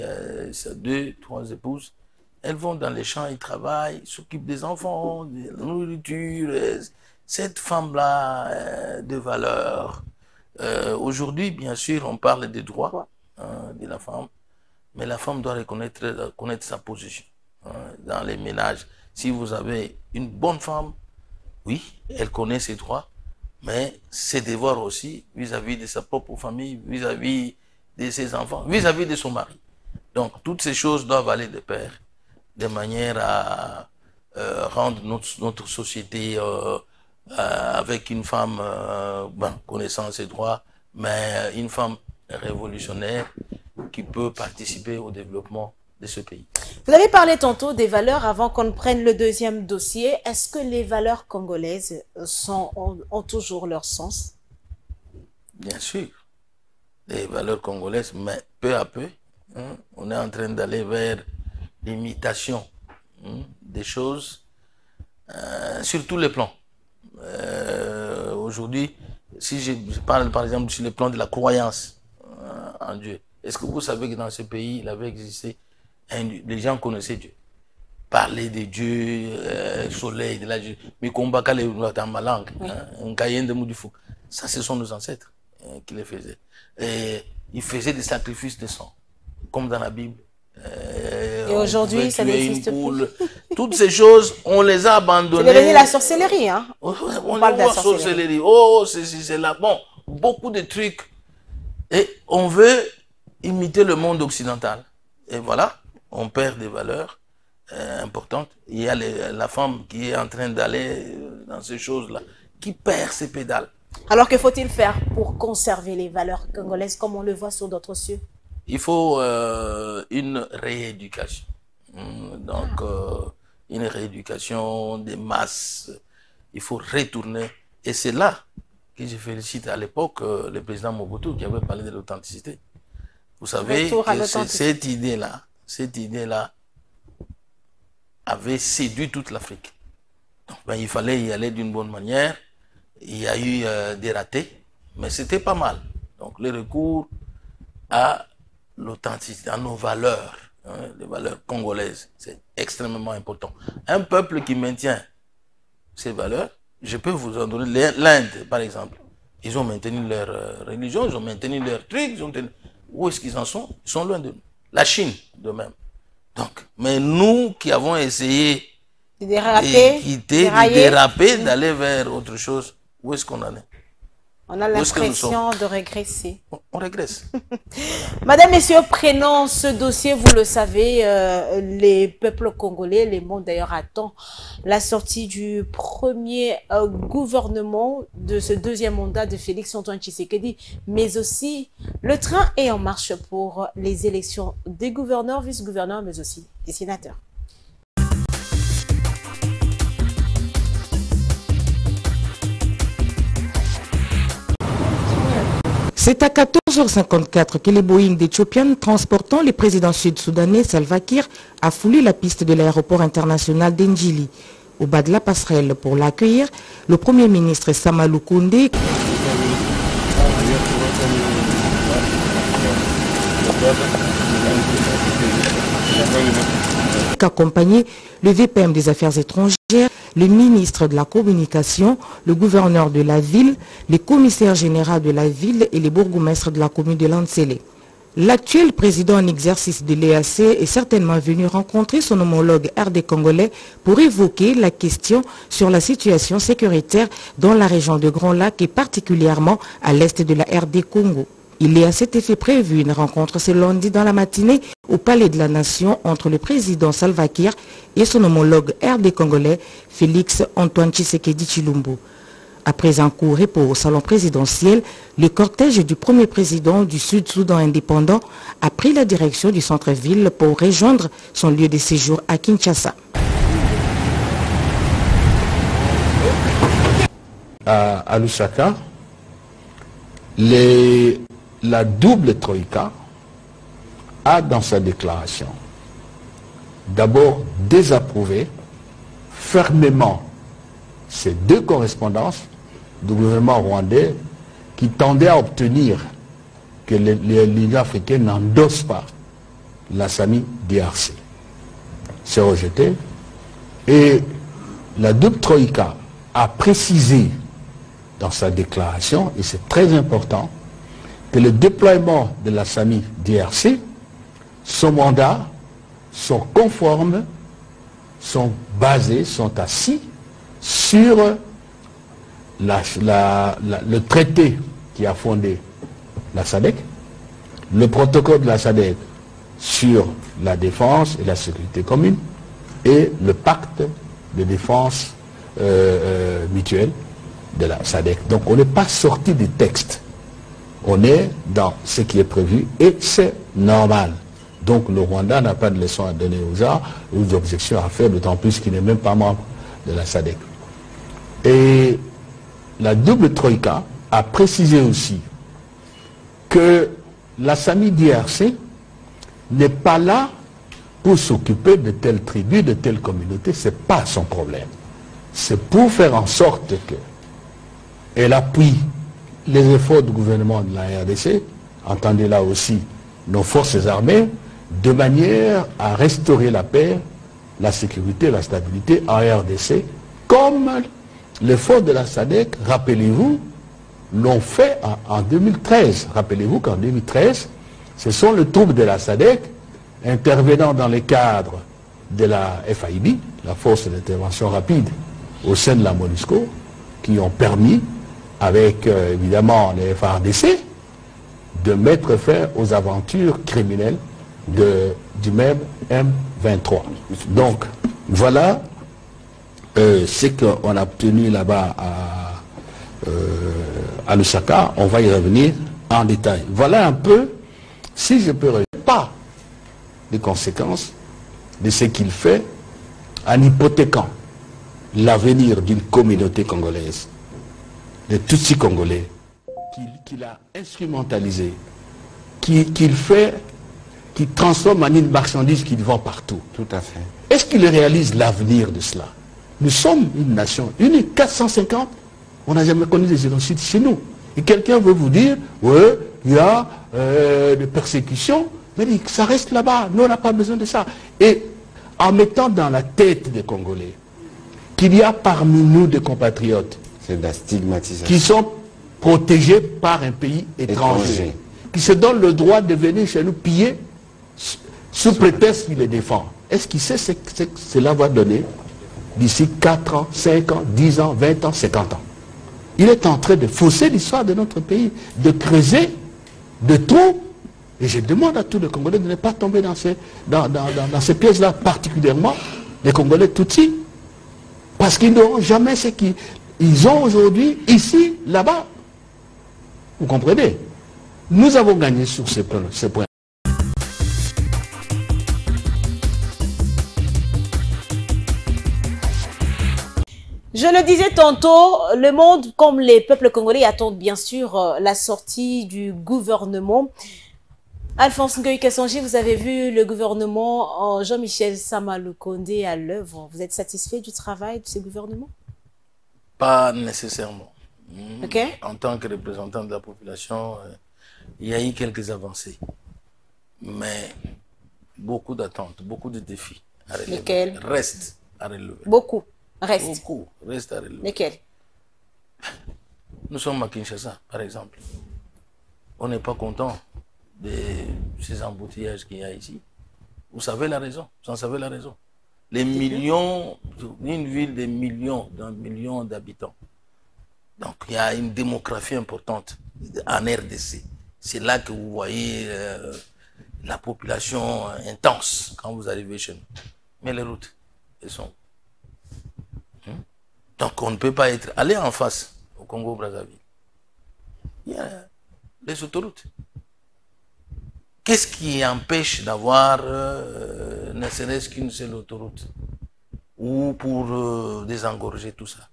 ses 2, 3 épouses, elles vont dans les champs, ils travaillent, s'occupent des enfants, de la nourriture. Cette femme-là de valeur. Aujourd'hui, bien sûr, on parle des droits de la femme, mais la femme doit connaître sa position dans les ménages. Si vous avez une bonne femme, oui, elle connaît ses droits, mais ses devoirs aussi vis-à-vis de sa propre famille, vis-à-vis de ses enfants, vis-à-vis de son mari. Donc, toutes ces choses doivent aller de pair, de manière à rendre notre société avec une femme connaissant ses droits, mais une femme révolutionnaire qui peut participer au développement de ce pays. Vous avez parlé tantôt des valeurs avant qu'on prenne le deuxième dossier. Est-ce que les valeurs congolaises ont toujours leur sens? Bien sûr. Les valeurs congolaises, mais peu à peu, hein, on est en train d'aller vers l'imitation des choses sur tous les plans. Aujourd'hui, si je parle par exemple sur le plan de la croyance en Dieu, est-ce que vous savez que dans ce pays, il avait existé les gens connaissaient Dieu. Parler de Dieu, soleil, de la Dieu. Mais combat dans ma langue, un cahier de Moudifou. Ça, ce sont nos ancêtres qui les faisaient. Et ils faisaient des sacrifices de sang, comme dans la Bible. Et aujourd'hui, ça n'existe plus. Toutes ces choses, on les a abandonnées. C'est devenu la sorcellerie, hein? On parle de la sorcellerie. Oh, c'est là. Bon, beaucoup de trucs. Et on veut imiter le monde occidental. Et voilà. On perd des valeurs importantes. Il y a la femme qui est en train d'aller dans ces choses-là, qui perd ses pédales. Alors que faut-il faire pour conserver les valeurs congolaises comme on le voit sur d'autres cieux? Il faut une rééducation. Donc, une rééducation des masses. Il faut retourner. Et c'est là que je félicite à l'époque le président Mobutu qui avait parlé de l'authenticité. Vous savez que cette idée-là avait séduit toute l'Afrique. Donc, il fallait y aller d'une bonne manière. Il y a eu des ratés, mais c'était pas mal. Donc, le recours à l'authenticité, à nos valeurs, hein, les valeurs congolaises. C'est extrêmement important. Un peuple qui maintient ces valeurs, je peux vous en donner l'Inde, par exemple. Ils ont maintenu leur religion, ils ont maintenu leur truc. Où est-ce qu'ils en sont? Ils sont loin de nous. La Chine, de même. Donc, mais nous qui avons essayé de déraper, de déraper, d'aller vers autre chose, où est-ce qu'on en est? On a l'impression de régresser. On régresse. Madame, Messieurs, prenons ce dossier, vous le savez, les peuples congolais, le monde d'ailleurs attend la sortie du premier gouvernement de ce deuxième mandat de Félix Antoine Tshisekedi, mais aussi le train est en marche pour les élections des gouverneurs, vice-gouverneurs, mais aussi des sénateurs. C'est à 14h54 que les Boeing d'Ethiopian transportant le président sud-soudanais Salva Kiir a foulé la piste de l'aéroport international d'Endjili. Au bas de la passerelle pour l'accueillir, le Premier ministre Samalou Koundé accompagné le VPM des Affaires étrangères, le ministre de la Communication, le gouverneur de la ville, le commissaire général de la ville et les bourgmestres de la commune de Lansele. L'actuel président en exercice de l'EAC est certainement venu rencontrer son homologue RD congolais pour évoquer la question sur la situation sécuritaire dans la région de Grand Lac et particulièrement à l'est de la RD Congo. Il est à cet effet prévu une rencontre ce lundi dans la matinée au Palais de la Nation entre le président Salva Kiir et son homologue RD congolais Félix Antoine Tshisekedi Tshilombo. Après un court repos au salon présidentiel, le cortège du premier président du Sud-Soudan indépendant a pris la direction du centre-ville pour rejoindre son lieu de séjour à Kinshasa. À Lusaka, la double troïka a dans sa déclaration d'abord désapprouvé fermement ces deux correspondances du gouvernement rwandais qui tendaient à obtenir que l'Union africaine n'endosse pas la SAMI DRC. C'est rejeté. Et la double troïka a précisé dans sa déclaration, et c'est très important, que le déploiement de la SAMI DRC, son mandat, sont conformes, sont basés, sont assis sur le traité qui a fondé la SADC, le protocole de la SADC sur la défense et la sécurité commune et le pacte de défense mutuelle de la SADC. Donc on n'est pas sorti du texte. On est dans ce qui est prévu et c'est normal. Donc le Rwanda n'a pas de leçon à donner aux gens ou d'objections à faire, d'autant plus qu'il n'est même pas membre de la SADC. Et la double troïka a précisé aussi que la SAMI DRC n'est pas là pour s'occuper de telle tribu, de telle communauté, ce n'est pas son problème. C'est pour faire en sorte qu'elle appuie les efforts du gouvernement de la RDC, entendez là aussi nos forces armées, de manière à restaurer la paix, la sécurité, la stabilité en RDC, comme les forces de la SADC, rappelez-vous, l'ont fait en 2013. Rappelez-vous qu'en 2013, ce sont les troupes de la SADC intervenant dans le cadre de la FIB, la force d'intervention rapide au sein de la MONUSCO, qui ont permis, avec évidemment les FARDC, de mettre fin aux aventures criminelles du même M23. Donc, voilà ce qu'on a obtenu là-bas à Lusaka. On va y revenir en détail. Voilà un peu, si je peux revenir, pas les conséquences de ce qu'il fait en hypothéquant l'avenir d'une communauté congolaise, de Tutsi congolais, qu'il a instrumentalisé, qu'il transforme en une marchandise qu'il vend partout. Tout à fait. Est-ce qu'il réalise l'avenir de cela? Nous sommes une nation unique, 450, on n'a jamais connu des génocides chez nous. Et quelqu'un veut vous dire, ouais, il y a des persécutions. Mais dit, ça reste là-bas, nous on n'a pas besoin de ça. Et en mettant dans la tête des Congolais qu'il y a parmi nous des compatriotes qui sont protégés par un pays étranger, qui se donnent le droit de venir chez nous piller sous prétexte qu'il les défend. Est-ce qu'il sait ce que cela va donner d'ici 4 ans, 5 ans, 10 ans, 20 ans, 50 ans? Il est en train de fausser l'histoire de notre pays, de creuser de trous. Et je demande à tous les Congolais de ne pas tomber dans ces pièges-là, particulièrement les Congolais Tutsis. Parce qu'ils n'auront jamais ce qu'ils ont aujourd'hui, ici, là-bas. Vous comprenez? Nous avons gagné sur ce point. Je le disais tantôt, le monde, comme les peuples congolais, attendent bien sûr la sortie du gouvernement. Alphonse Ngoï Kassongi, vous avez vu le gouvernement Jean-Michel Sama Lukonde à l'œuvre. Vous êtes satisfait du travail de ce gouvernement? Pas nécessairement. Okay. En tant que représentant de la population, il y a eu quelques avancées. Mais beaucoup d'attentes, beaucoup de défis à relever. Lesquels? Restent à relever. Beaucoup. Reste. Beaucoup reste à relever. Lesquels? Nous sommes à Kinshasa, par exemple. On n'est pas content de ces embouteillages qu'il y a ici. Vous savez la raison. Vous en savez la raison. Les millions, une ville de millions, d'un million d'habitants. Donc il y a une démographie importante en RDC. C'est là que vous voyez la population intense quand vous arrivez chez nous. Mais les routes, elles sont... Donc on ne peut pas être... Allez en face au Congo-Brazzaville. Il y a les autoroutes. Qu'est-ce qui empêche d'avoir ne serait-ce qu'une seule autoroute? Ou pour désengorger tout ça,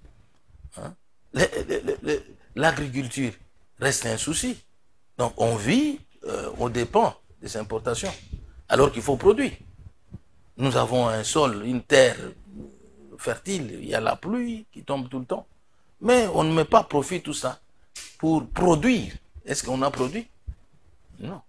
hein? L'agriculture reste un souci. Donc on vit aux dépens des importations, alors qu'il faut produire. Nous avons un sol, une terre fertile, il y a la pluie qui tombe tout le temps. Mais on ne met pas profit tout ça pour produire. Est-ce qu'on a produit? Non.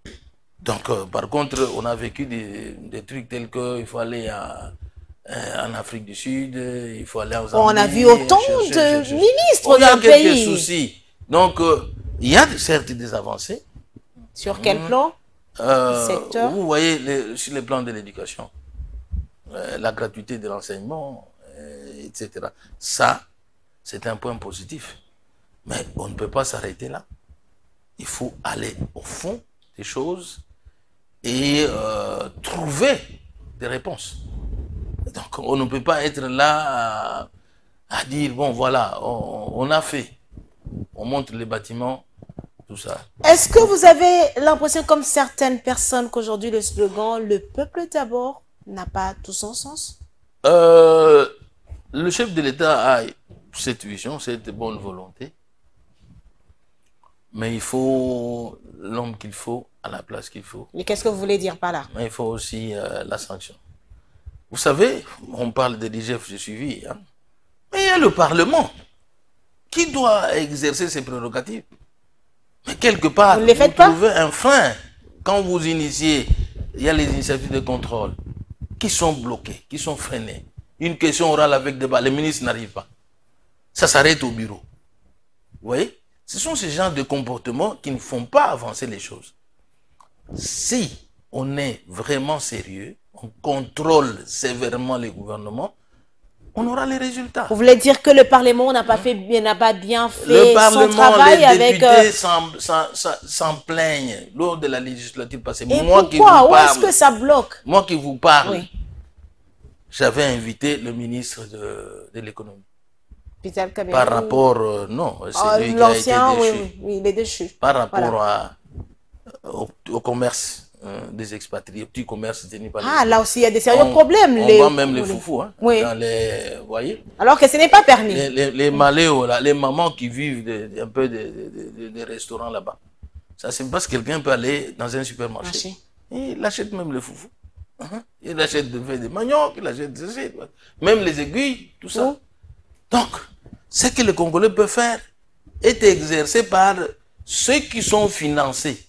Donc par contre, on a vécu des trucs tels qu'il faut aller en Afrique du Sud, il faut aller aux Zambie. On a vu autant de ministres d'un pays. Il y a quelques soucis. Donc il y a certes des avancées. Sur quel plan? Secteur? Vous voyez, sur le plan de l'éducation, la gratuité de l'enseignement, etc. Ça, c'est un point positif. Mais on ne peut pas s'arrêter là. Il faut aller au fond des choses et trouver des réponses. Donc on ne peut pas être là à dire, bon voilà, on a fait. On montre les bâtiments, tout ça. Est-ce que vous avez l'impression, comme certaines personnes, qu'aujourd'hui le slogan « Le peuple d'abord » n'a pas tout son sens? Le chef de l'État a cette vision, cette bonne volonté. Mais il faut l'homme qu'il faut à la place qu'il faut. Mais qu'est-ce que vous voulez dire par là? Mais il faut aussi la sanction. Vous savez, on parle de l'IGF, j'ai suivi. Hein? Mais il y a le Parlement qui doit exercer ses prérogatives. Mais quelque part, vous trouvez un frein. Quand vous initiez, il y a les initiatives de contrôle qui sont bloquées, qui sont freinées. Une question orale avec débat, les ministres n'arrivent pas. Ça s'arrête au bureau. Vous voyez? Ce sont ces genres de comportements qui ne font pas avancer les choses. Si on est vraiment sérieux, on contrôle sévèrement les gouvernements, on aura les résultats. Vous voulez dire que le Parlement n'a pas bien fait son travail avec... Le Parlement, les députés s'en plaignent lors de la législature passée. Et moi pourquoi? Où est-ce que ça bloque? Moi qui vous parle, oui. J'avais invité le ministre de l'économie. Par rapport, non, c'est lui qui a été déchu. Oui, il est déchu. Par rapport au commerce des expatriés, au petit commerce tenu par les... Là aussi, il y a des sérieux problèmes. On vend même les foufous, hein, oui. dans les... Vous voyez? Alors que ce n'est pas permis. Les maléos, là, les mamans qui vivent un peu des restaurants là-bas. Ça, c'est parce que quelqu'un peut aller dans un supermarché. Et il achète même les foufous. Il achète des maniocs, il achète ceci, même les aiguilles, tout ça. Donc, ce que le Congolais peut faire est exercé par ceux qui sont financés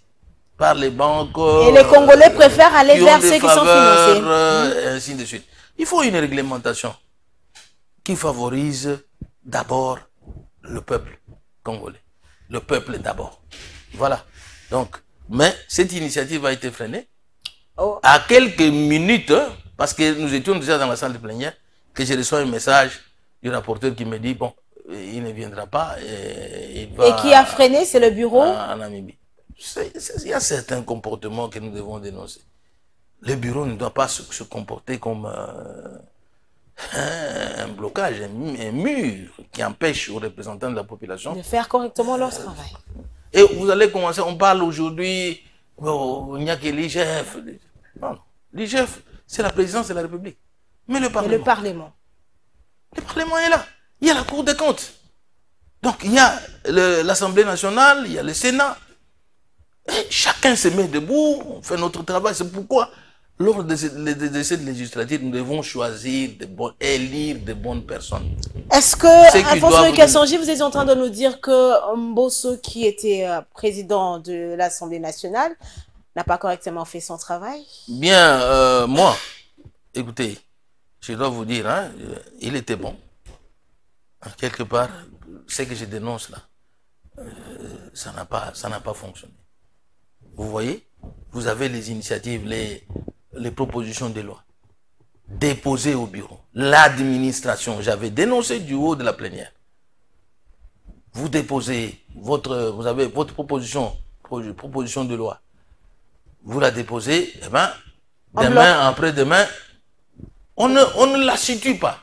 par les banques. Et les Congolais préfèrent aller vers ceux qui sont financés. Ainsi de suite. Il faut une réglementation qui favorise d'abord le peuple congolais. Le peuple d'abord. Voilà. Donc, mais cette initiative a été freinée. À quelques minutes, parce que nous étions déjà dans la salle de plénière, que je reçois un message du rapporteur qui me dit, bon, il ne viendra pas. Et qui a freiné, c'est le bureau en Namibie. Il y a certains comportements que nous devons dénoncer. Le bureau ne doit pas se comporter comme un blocage, un mur qui empêche aux représentants de la population de faire correctement leur travail. Et vous allez commencer, on parle aujourd'hui, il n'y a que l'IGF. Non, l'IGF, c'est la présidence de la République. Mais le Parlement. Et le Parlement. Le Parlement est là. Il y a la Cour des comptes. Donc il y a l'Assemblée nationale, il y a le Sénat. Et chacun se met debout, on fait notre travail. C'est pourquoi, lors de cette législative, nous devons choisir, élire de bonnes personnes. Est-ce que, Alphonse Kassangi, vous êtes en train de nous dire que Mbosso, qui était président de l'Assemblée nationale, n'a pas correctement fait son travail? Bien, moi, écoutez, je dois vous dire, hein, il était bon. Quelque part, ce que je dénonce là, ça n'a pas fonctionné. Vous voyez, vous avez les initiatives, les propositions de loi déposées au bureau. L'administration, j'avais dénoncé du haut de la plénière. Vous déposez vous avez votre proposition de loi. Vous la déposez, eh ben, demain, après-demain, on ne la situe pas.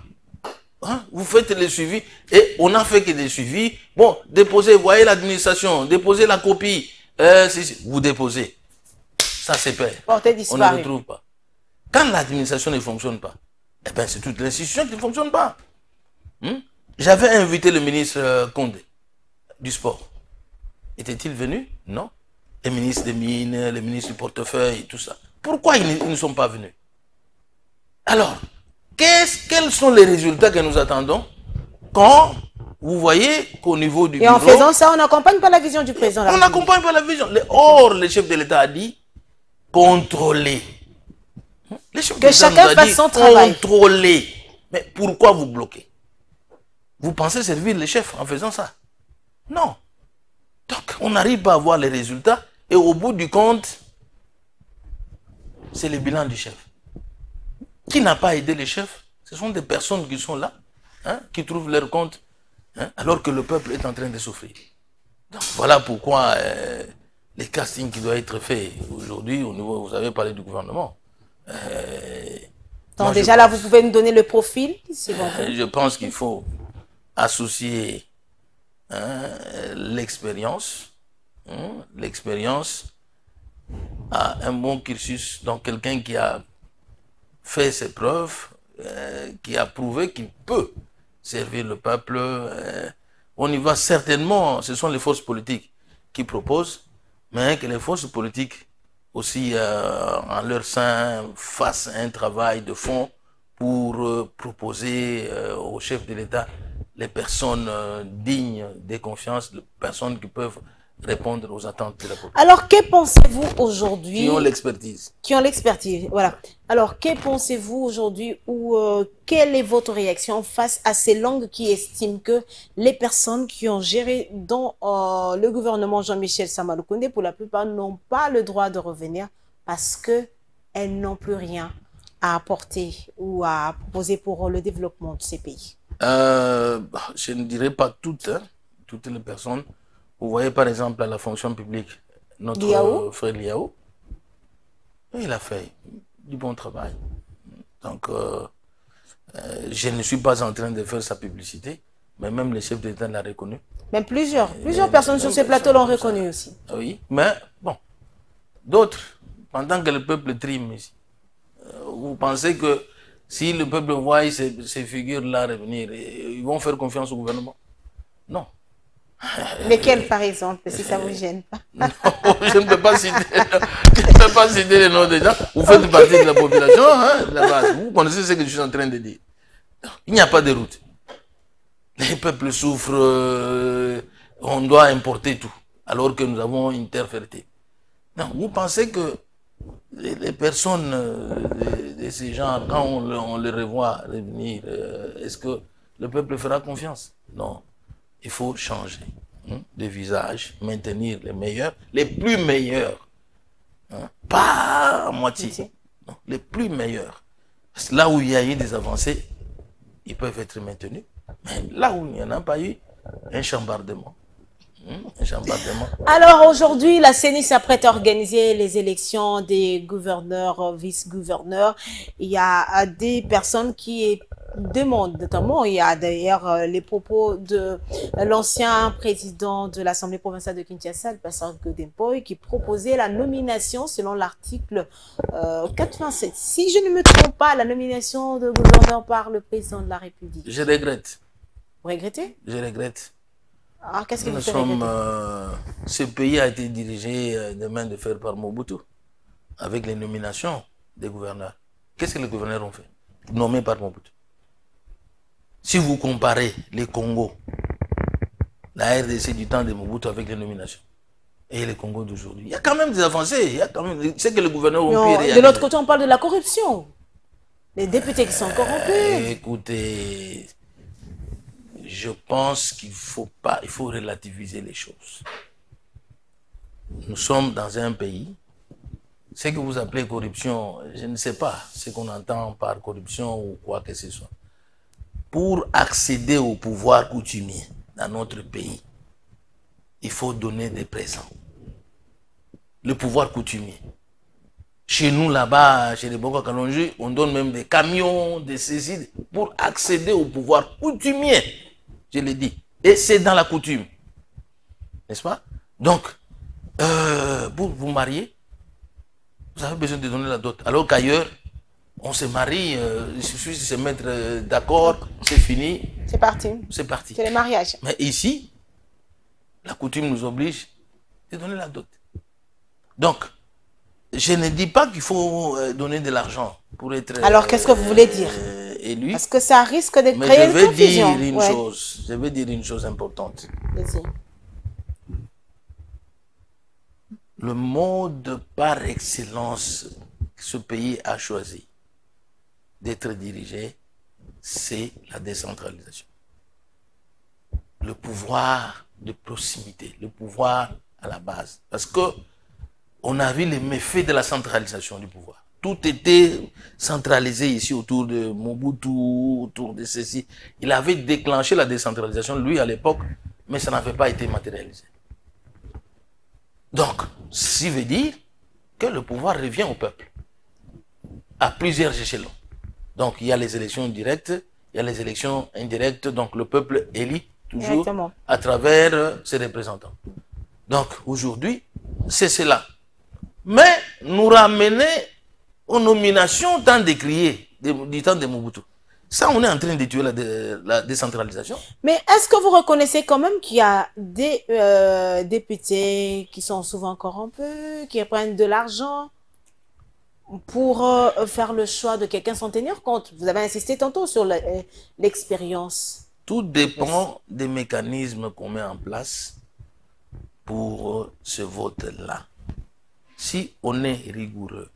Hein? Vous faites les suivis et on n'a fait que des suivis. Bon, déposez, voyez l'administration, déposez la copie. Vous déposez. Ça c'est perd. On ne retrouve pas. Quand l'administration ne fonctionne pas, eh ben, c'est toute l'institution qui ne fonctionne pas. J'avais invité le ministre Condé du sport. Était-il venu? Non. Les ministres des Mines, les ministres du portefeuille, tout ça. Pourquoi ils ne sont pas venus? Alors, quels sont les résultats que nous attendons quand vous voyez qu'au niveau du bureau... Et en faisant ça, on n'accompagne pas la vision du président. On n'accompagne pas la vision. Or, le chef de l'État a dit contrôler. Que chacun fasse son travail. Contrôler. Mais pourquoi vous bloquez? Vous pensez servir les chefs en faisant ça? Non. Donc, on n'arrive pas à voir les résultats et au bout du compte, c'est le bilan du chef. Qui n'a pas aidé les chefs? Ce sont des personnes qui sont là, hein, qui trouvent leur compte, hein, alors que le peuple est en train de souffrir. Donc, voilà pourquoi les castings qui doivent être faits aujourd'hui, au niveau, vous avez parlé du gouvernement. Donc déjà là, vous pouvez nous donner le profil, si vous voulez. Je pense qu'il faut associer l'expérience à un bon cursus, donc quelqu'un qui a fait ses preuves, qui a prouvé qu'il peut servir le peuple. On y va certainement, ce sont les forces politiques qui proposent, mais que les forces politiques aussi en leur sein fassent un travail de fond pour proposer au chef de l'État les personnes dignes de confiance, les personnes qui peuvent répondre aux attentes de la population. Alors, que pensez-vous aujourd'hui? Qui ont l'expertise. Qui ont l'expertise, voilà. Alors, que pensez-vous aujourd'hui ou quelle est votre réaction face à ces langues qui estiment que les personnes qui ont géré dans le gouvernement Jean-Michel Sama Lukonde, pour la plupart, n'ont pas le droit de revenir parce qu'elles n'ont plus rien à apporter ou à proposer pour le développement de ces pays? Je ne dirais pas toutes, hein, toutes les personnes. Vous voyez par exemple à la fonction publique, notre frère Liao, il a fait du bon travail. Donc, je ne suis pas en train de faire sa publicité, mais même le chef d'État l'a reconnu. Même plusieurs personnes sur ce plateau l'ont reconnu aussi. Oui, mais bon, d'autres, pendant que le peuple trime ici, vous pensez que si le peuple voit ces figures-là revenir, ils vont faire confiance au gouvernement? Non. Lesquels, par exemple, si ça ne vous gêne pas? Non, je ne peux pas citer les noms des gens. Vous faites partie de la population, hein, là-bas. Vous connaissez ce que je suis en train de dire. Il n'y a pas de route. Les peuples souffrent, on doit importer tout, alors que nous avons une terre fertile. Non, vous pensez que les personnes de ces gens, quand on les revoit revenir, est-ce que le peuple fera confiance? Non. Il faut changer de visage, maintenir les meilleurs, les plus meilleurs. Pas à moitié. Non, les plus meilleurs. Parce que là où il y a eu des avancées, ils peuvent être maintenus. Mais là où il n'y en a pas eu, un chambardement. Alors aujourd'hui, la CENI s'apprête à organiser les élections des gouverneurs, vice-gouverneurs. Il y a des personnes qui demandent, notamment, il y a d'ailleurs les propos de l'ancien président de l'Assemblée provinciale de Kinshasa, le pasteur Godempoy, qui proposait la nomination selon l'article 87. Si je ne me trompe pas, la nomination de gouverneur par le président de la République. Je regrette. Vous regrettez? Je regrette. Ah, qu'est-ce que vous faites ce pays a été dirigé de main de fer par Mobutu, avec les nominations des gouverneurs. Qu'est-ce que les gouverneurs ont fait? Nommés par Mobutu. Si vous comparez les Congos, la RDC du temps de Mobutu avec les nominations, et les Congos d'aujourd'hui, il y a quand même des avancées. Il y a quand même ce que les gouverneurs ont pu réaliser. De l'autre côté, on parle de la corruption. Les députés qui sont corrompus. Écoutez, je pense qu'il faut pas, il faut relativiser les choses. Nous sommes dans un pays, ce que vous appelez corruption, je ne sais pas ce qu'on entend par corruption ou quoi que ce soit. Pour accéder au pouvoir coutumier dans notre pays, il faut donner des présents. Le pouvoir coutumier. Chez nous, là-bas, chez les Boko Kalonji, on donne même des camions, des saisies pour accéder au pouvoir coutumier. Je l'ai dit. Et c'est dans la coutume. N'est-ce pas? Donc, pour vous marier, vous avez besoin de donner la dot. Alors qu'ailleurs, on se marie, il suffit de se mettre d'accord, c'est fini. C'est parti. C'est parti. C'est le mariage. Mais ici, la coutume nous oblige de donner la dot. Donc, je ne dis pas qu'il faut donner de l'argent pour être... Alors, qu'est-ce que vous voulez dire? Élu. Parce que ça risque de créer une confusion. Je vais dire une chose importante. Vas-y. Le mode par excellence que ce pays a choisi d'être dirigé, c'est la décentralisation. Le pouvoir de proximité, le pouvoir à la base. Parce que on a vu les méfaits de la centralisation du pouvoir. Tout était centralisé ici autour de Mobutu, autour de ceci. Il avait déclenché la décentralisation, lui, à l'époque, mais ça n'avait pas été matérialisé. Donc, ceci veut dire que le pouvoir revient au peuple, à plusieurs échelons. Donc, il y a les élections directes, il y a les élections indirectes, donc le peuple élit toujours à travers ses représentants. Donc, aujourd'hui, c'est cela. Mais nous ramener aux nominations tant décriées du temps de Mobutu. Ça, on est en train de tuer la décentralisation. Mais est-ce que vous reconnaissez quand même qu'il y a des députés qui sont souvent corrompus, qui prennent de l'argent pour faire le choix de quelqu'un sans tenir compte? Vous avez insisté tantôt sur l'expérience. Tout dépend des mécanismes qu'on met en place pour ce vote-là. Si on est rigoureux,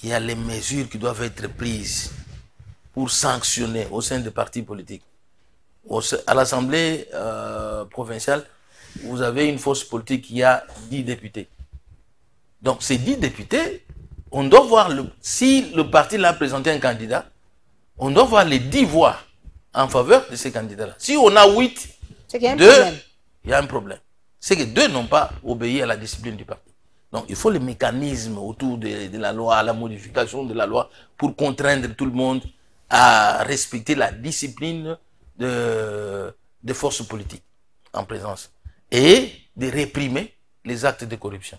il y a les mesures qui doivent être prises pour sanctionner au sein des partis politiques. À l'Assemblée provinciale, vous avez une force politique qui a 10 députés. Donc ces 10 députés, on doit voir, si le parti l'a présenté un candidat, on doit voir les 10 voix en faveur de ces candidats-là. Si on a 8, il y a un problème. C'est que 2 n'ont pas obéi à la discipline du parti. Donc, il faut les mécanismes autour de la loi, la modification de la loi, pour contraindre tout le monde à respecter la discipline des forces politiques en présence et de réprimer les actes de corruption.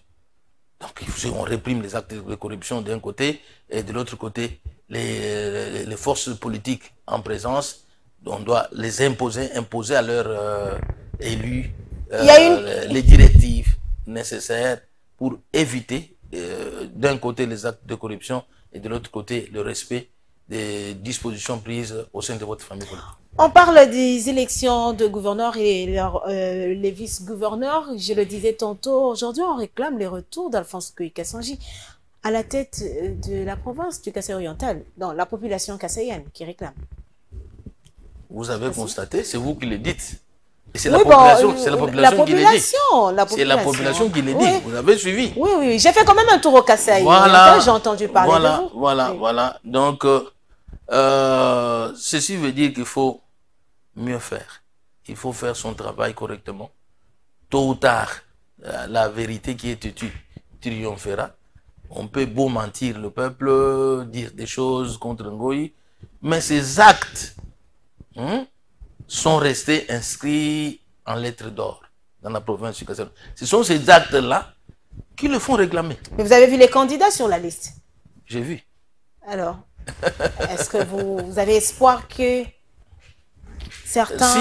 Donc, on réprime les actes de corruption d'un côté et de l'autre côté, les forces politiques en présence, on doit les imposer à leurs élus les directives nécessaires pour éviter d'un côté les actes de corruption et de l'autre côté le respect des dispositions prises au sein de votre famille politique. On parle des élections de gouverneurs et les vice-gouverneurs. Je le disais tantôt, aujourd'hui on réclame les retours d'Alphonse Goï Kassangi à la tête de la province du Kassai oriental. Non, la population kassaïenne qui réclame. Vous avez constaté, c'est vous qui le dites. Et c'est la population, c'est la population qui le dit. C'est la population qui le dit. Oui. Vous avez suivi. Oui, oui. J'ai fait quand même un tour au Kassai. Voilà. J'ai entendu parler de vous. Voilà, voilà. Donc, ceci veut dire qu'il faut mieux faire. Il faut faire son travail correctement. Tôt ou tard, la vérité qui est têtue triomphera. On peut beau mentir le peuple, dire des choses contre Ngoï, mais ces actes sont restés inscrits en lettres d'or dans la province du Kassai. Ce sont ces actes-là qui le font réclamer. Mais vous avez vu les candidats sur la liste? J'ai vu. Alors, est-ce que vous avez espoir que certains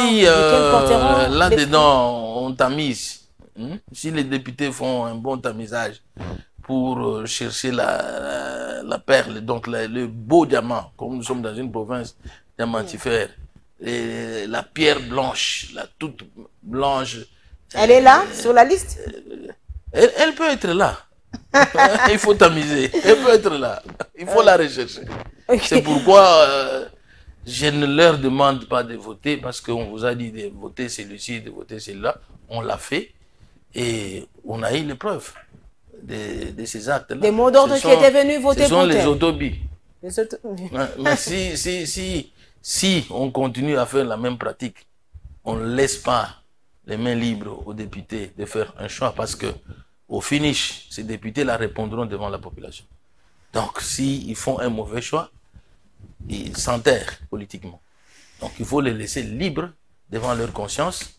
là-dedans, on tamise. Si les députés font un bon tamisage pour chercher la perle, donc le beau diamant, comme nous sommes dans une province diamantifère, et la pierre blanche, la toute blanche. Elle est là, sur la liste? Elle peut être là. Il faut tamiser. Elle peut être là. Il faut la rechercher. Okay. C'est pourquoi je ne leur demande pas de voter, parce qu'on vous a dit de voter celui-ci, de voter celui-là. On l'a fait et on a eu les preuves de ces actes-là. Des mots d'ordre qui étaient venus voter pour les autobis. Mais si on continue à faire la même pratique, on ne laisse pas les mains libres aux députés de faire un choix, parce que au finish, ces députés-là répondront devant la population. Donc, s'ils font un mauvais choix, ils s'enterrent politiquement. Donc, il faut les laisser libres devant leur conscience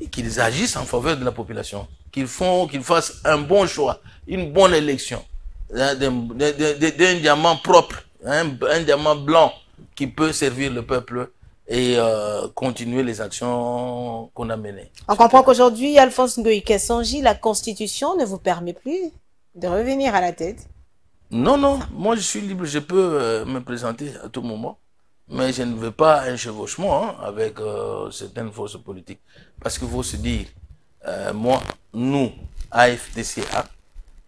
et qu'ils agissent en faveur de la population. Qu'ils fassent un bon choix, une bonne élection, d'un diamant propre, un diamant blanc qui peut servir le peuple et continuer les actions qu'on a menées. On comprend qu'aujourd'hui, Alphonse Goï Kassangi, la Constitution ne vous permet plus de revenir à la tête? Non, non, moi je suis libre, je peux me présenter à tout moment, mais je ne veux pas un chevauchement avec certaines forces politiques. Parce qu'il faut se dire, nous, AFDCA,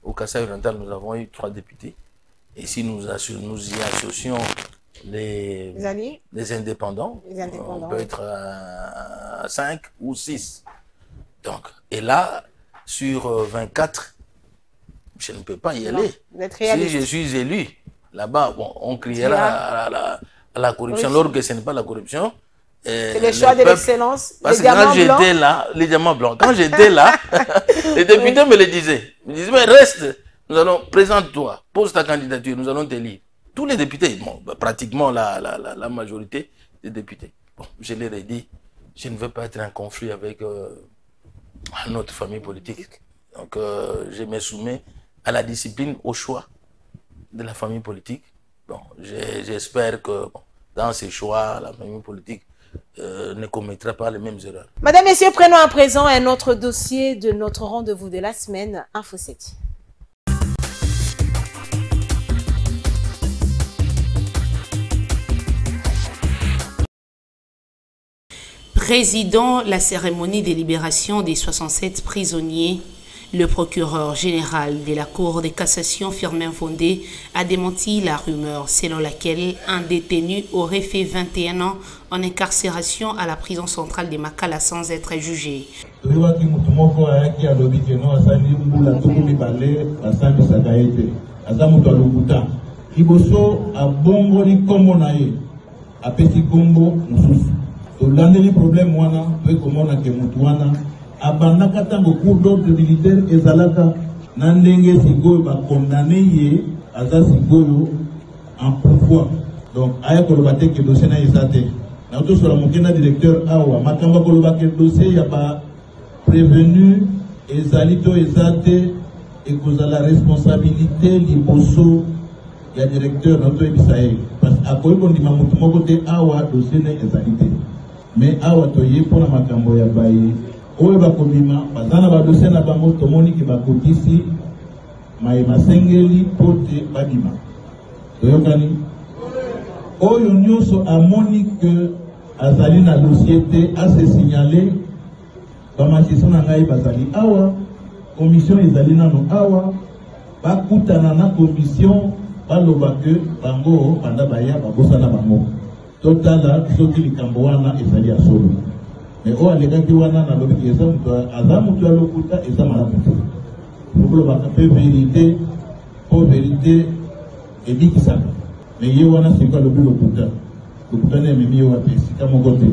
au Kassai oriental, nous avons eu 3 députés, et si nous y associons les indépendants, on peut être à 5 ou 6. Donc, et là, sur 24, je ne peux pas y aller. Si je suis élu, là-bas, bon, on criera à la corruption, alors que ce n'est pas la corruption. C'est le choix de l'excellence. Parce que quand j'étais là, les diamants blancs, quand j'étais là, les députés me le disaient. Ils me disaient, mais reste, nous allons, présente-toi, pose ta candidature, nous allons t'élire. Tous les députés, bon, pratiquement la majorité des députés. Bon, je leur ai dit, je ne veux pas être en conflit avec notre famille politique. Donc, je me soumets à la discipline, au choix de la famille politique. Bon, j'espère que dans ces choix, la famille politique ne commettra pas les mêmes erreurs. Madame, Messieurs, prenons à présent un autre dossier de notre rendez-vous de la semaine, Info 7. Président la cérémonie de libération des 67 prisonniers, le procureur général de la Cour de cassation, Firmin Fondé, a démenti la rumeur selon laquelle un détenu aurait fait 21 ans en incarcération à la prison centrale de Makala sans être jugé. Tolandeli problème wana pe komona ke mutu wana abandaka tango cour d'ordre militaire ezalaka na ndenge sikoyo ba condamné ye aza sikoyo en pourvoi. Donc aya koloba te ke dossier na ezate na to sola mokenda directeur awa makamba koloba ke dossier ya ba prévenu ezali to ezate et cause la responsabilité liboso ya directeur na to ebisaye parce akoyi kondima mutu moko te awa dossier na ezali te. Mais awa toye pour la makambo ya baye oyo bakomima bazana ba dossier na bango tomoni ki bakotisi maye masengeli pote badima toyokani oyo nyonso amoni que azali na dossier te ase signalé bamatiso na ngai bazali awa commission ezali nano awa bakutana na commission baloba ke bango banda baya babosana bango totala soki likambo wana ezali ya solo me oyo alekaki wana nalobi eza moto alokuta eza malamu te okolobaka mpe verité po verité ebikisaka me ye wana siko alobi lokuta lokutana ememi ye wape esika moko te.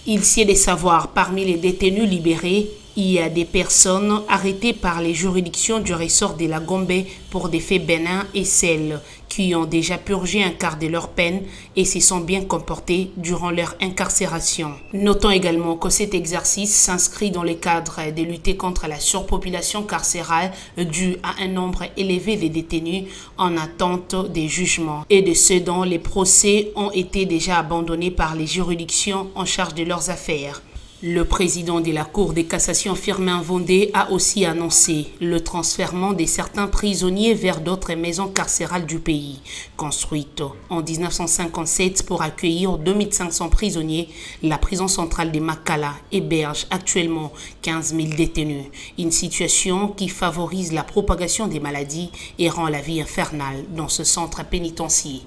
Il sied de savoir, parmi les détenus libérés, il y a des personnes arrêtées par les juridictions du ressort de la Gombe pour des faits bénins et celles qui ont déjà purgé un quart de leur peine et se sont bien comportées durant leur incarcération. Notons également que cet exercice s'inscrit dans le cadre de lutter contre la surpopulation carcérale due à un nombre élevé de détenus en attente des jugements et de ceux dont les procès ont été déjà abandonnés par les juridictions en charge de leurs affaires. Le président de la Cour de cassation, Firmin Vondé, a aussi annoncé le transfèrement de certains prisonniers vers d'autres maisons carcérales du pays. Construite en 1957 pour accueillir 2500 prisonniers, la prison centrale de Makala héberge actuellement 15 000 détenus. Une situation qui favorise la propagation des maladies et rend la vie infernale dans ce centre pénitentiaire.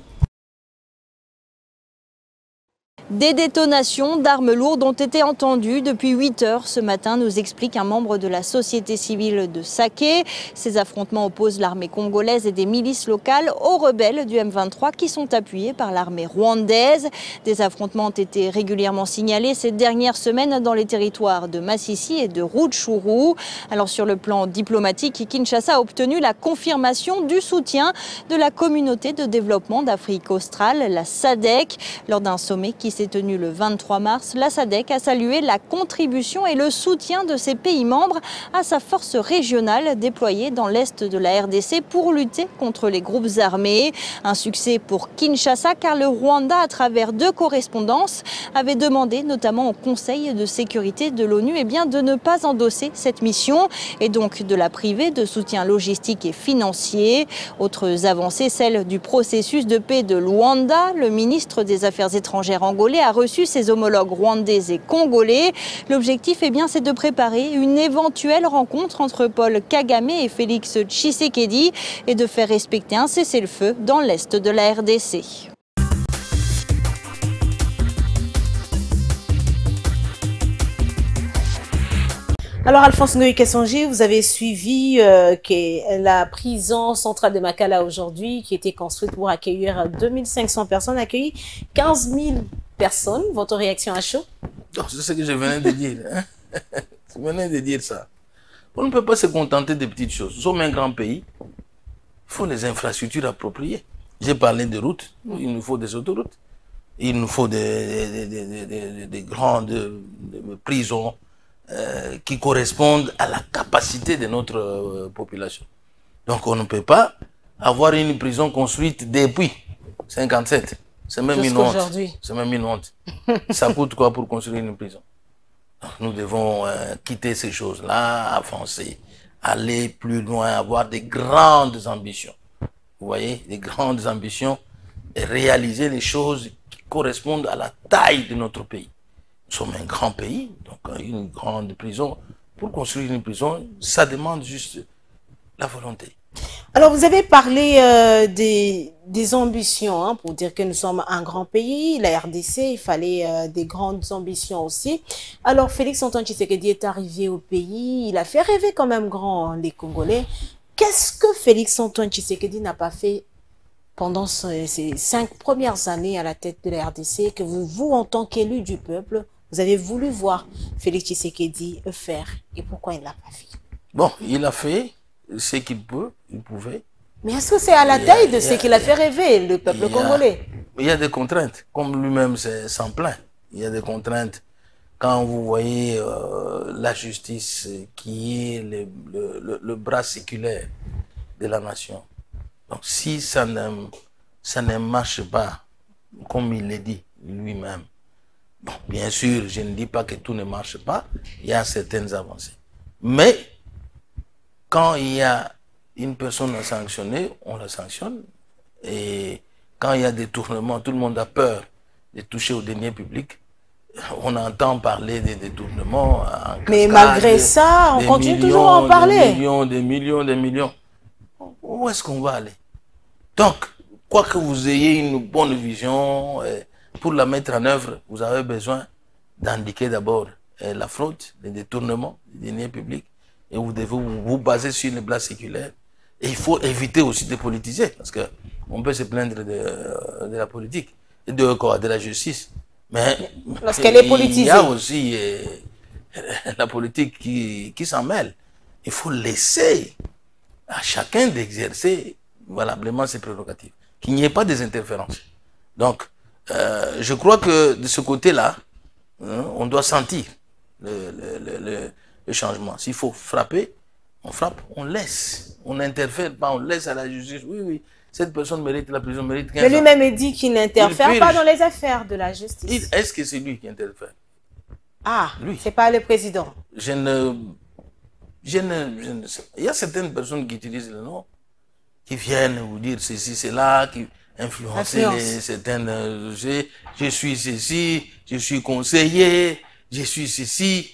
Des détonations d'armes lourdes ont été entendues depuis 8 heures ce matin, nous explique un membre de la société civile de Saké. Ces affrontements opposent l'armée congolaise et des milices locales aux rebelles du M23 qui sont appuyés par l'armée rwandaise. Des affrontements ont été régulièrement signalés ces dernières semaines dans les territoires de Massissi et de Rutshuru. Alors sur le plan diplomatique, Kinshasa a obtenu la confirmation du soutien de la communauté de développement d'Afrique australe, la SADC, lors d'un sommet qui s'est tenu le 23 mars, la SADC a salué la contribution et le soutien de ses pays membres à sa force régionale déployée dans l'est de la RDC pour lutter contre les groupes armés. Un succès pour Kinshasa car le Rwanda, à travers 2 correspondances, avait demandé notamment au Conseil de sécurité de l'ONU de ne pas endosser cette mission et donc de la priver de soutien logistique et financier. Autres avancées, celle du processus de paix de Luanda. Le ministre des Affaires étrangères angolais a reçu ses homologues rwandais et congolais. L'objectif, c'est de préparer une éventuelle rencontre entre Paul Kagame et Félix Tshisekedi et de faire respecter un cessez-le-feu dans l'est de la RDC. Alors, Alphonse Ngoï Kessongi, vous avez suivi la prison centrale de Makala aujourd'hui, qui était construite pour accueillir 2500 personnes, accueilli 15 000 personnes. Votre réaction à chaud? C'est ce que je venais de dire. Hein? Je venais de dire ça. On ne peut pas se contenter de petites choses. Nous sommes un grand pays. Il faut des infrastructures appropriées. J'ai parlé de routes. Il nous faut des autoroutes. Il nous faut des grandes prisons qui correspondent à la capacité de notre population. Donc on ne peut pas avoir une prison construite depuis 57. C'est même une honte. C'est même une honte. Ça coûte quoi pour construire une prison? Donc, nous devons quitter ces choses-là, avancer, aller plus loin, avoir des grandes ambitions. Vous voyez, des grandes ambitions et réaliser les choses qui correspondent à la taille de notre pays. Nous sommes un grand pays, donc une grande prison. Pour construire une prison, ça demande juste la volonté. Alors, vous avez parlé des ambitions, pour dire que nous sommes un grand pays. La RDC, il fallait des grandes ambitions aussi. Alors, Félix Antoine Tshisekedi est arrivé au pays. Il a fait rêver quand même grand les Congolais. Qu'est-ce que Félix Antoine Tshisekedi n'a pas fait pendant ces 5 premières années à la tête de la RDC que vous, en tant qu'élu du peuple, vous avez voulu voir Félix Tshisekedi faire? Et pourquoi il ne l'a pas fait? Bon, il a fait ce qu'il peut, il pouvait. Mais est-ce que c'est à la taille de ce qu'il a fait rêver le peuple congolais? Il y a des contraintes, comme lui-même s'en plaint. Il y a des contraintes. Quand vous voyez la justice qui est le bras séculaire de la nation. Donc si ça ne marche pas, comme il l'a dit lui-même, bon, bien sûr, je ne dis pas que tout ne marche pas, il y a certaines avancées. Mais quand il y a une personne à sanctionner, on la sanctionne. Et quand il y a des tournements, tout le monde a peur de toucher aux deniers publics. on entend parler des détournements. Mais malgré ça, on continue toujours à en parler. Des millions. Où est-ce qu'on va aller? Donc, quoi que vous ayez une bonne vision, pour la mettre en œuvre, vous avez besoin d'indiquer d'abord la fraude, les détournements des deniers publics, et vous devez vous baser sur les blagues séculaires. Et il faut éviter aussi de politiser, parce qu'on peut se plaindre de la politique, et de la justice. Mais lorsqu'elle est politisée, il y a aussi la politique qui s'en mêle. Il faut laisser à chacun d'exercer valablement ses prérogatives, qu'il n'y ait pas des interférences. Donc, je crois que de ce côté-là, on doit sentir le changement. S'il faut frapper, on frappe, on laisse. On n'interfère pas, on laisse à la justice. Oui, cette personne mérite la prison, mérite 15 ans. Mais lui-même dit qu'il n'interfère pas dans les affaires de la justice. Est-ce que c'est lui qui interfère? Ah, c'est pas le président. Il y a certaines personnes qui utilisent le nom, qui viennent vous dire ceci, cela, qui influencent certaines... je suis ceci, je suis conseiller, je suis ceci.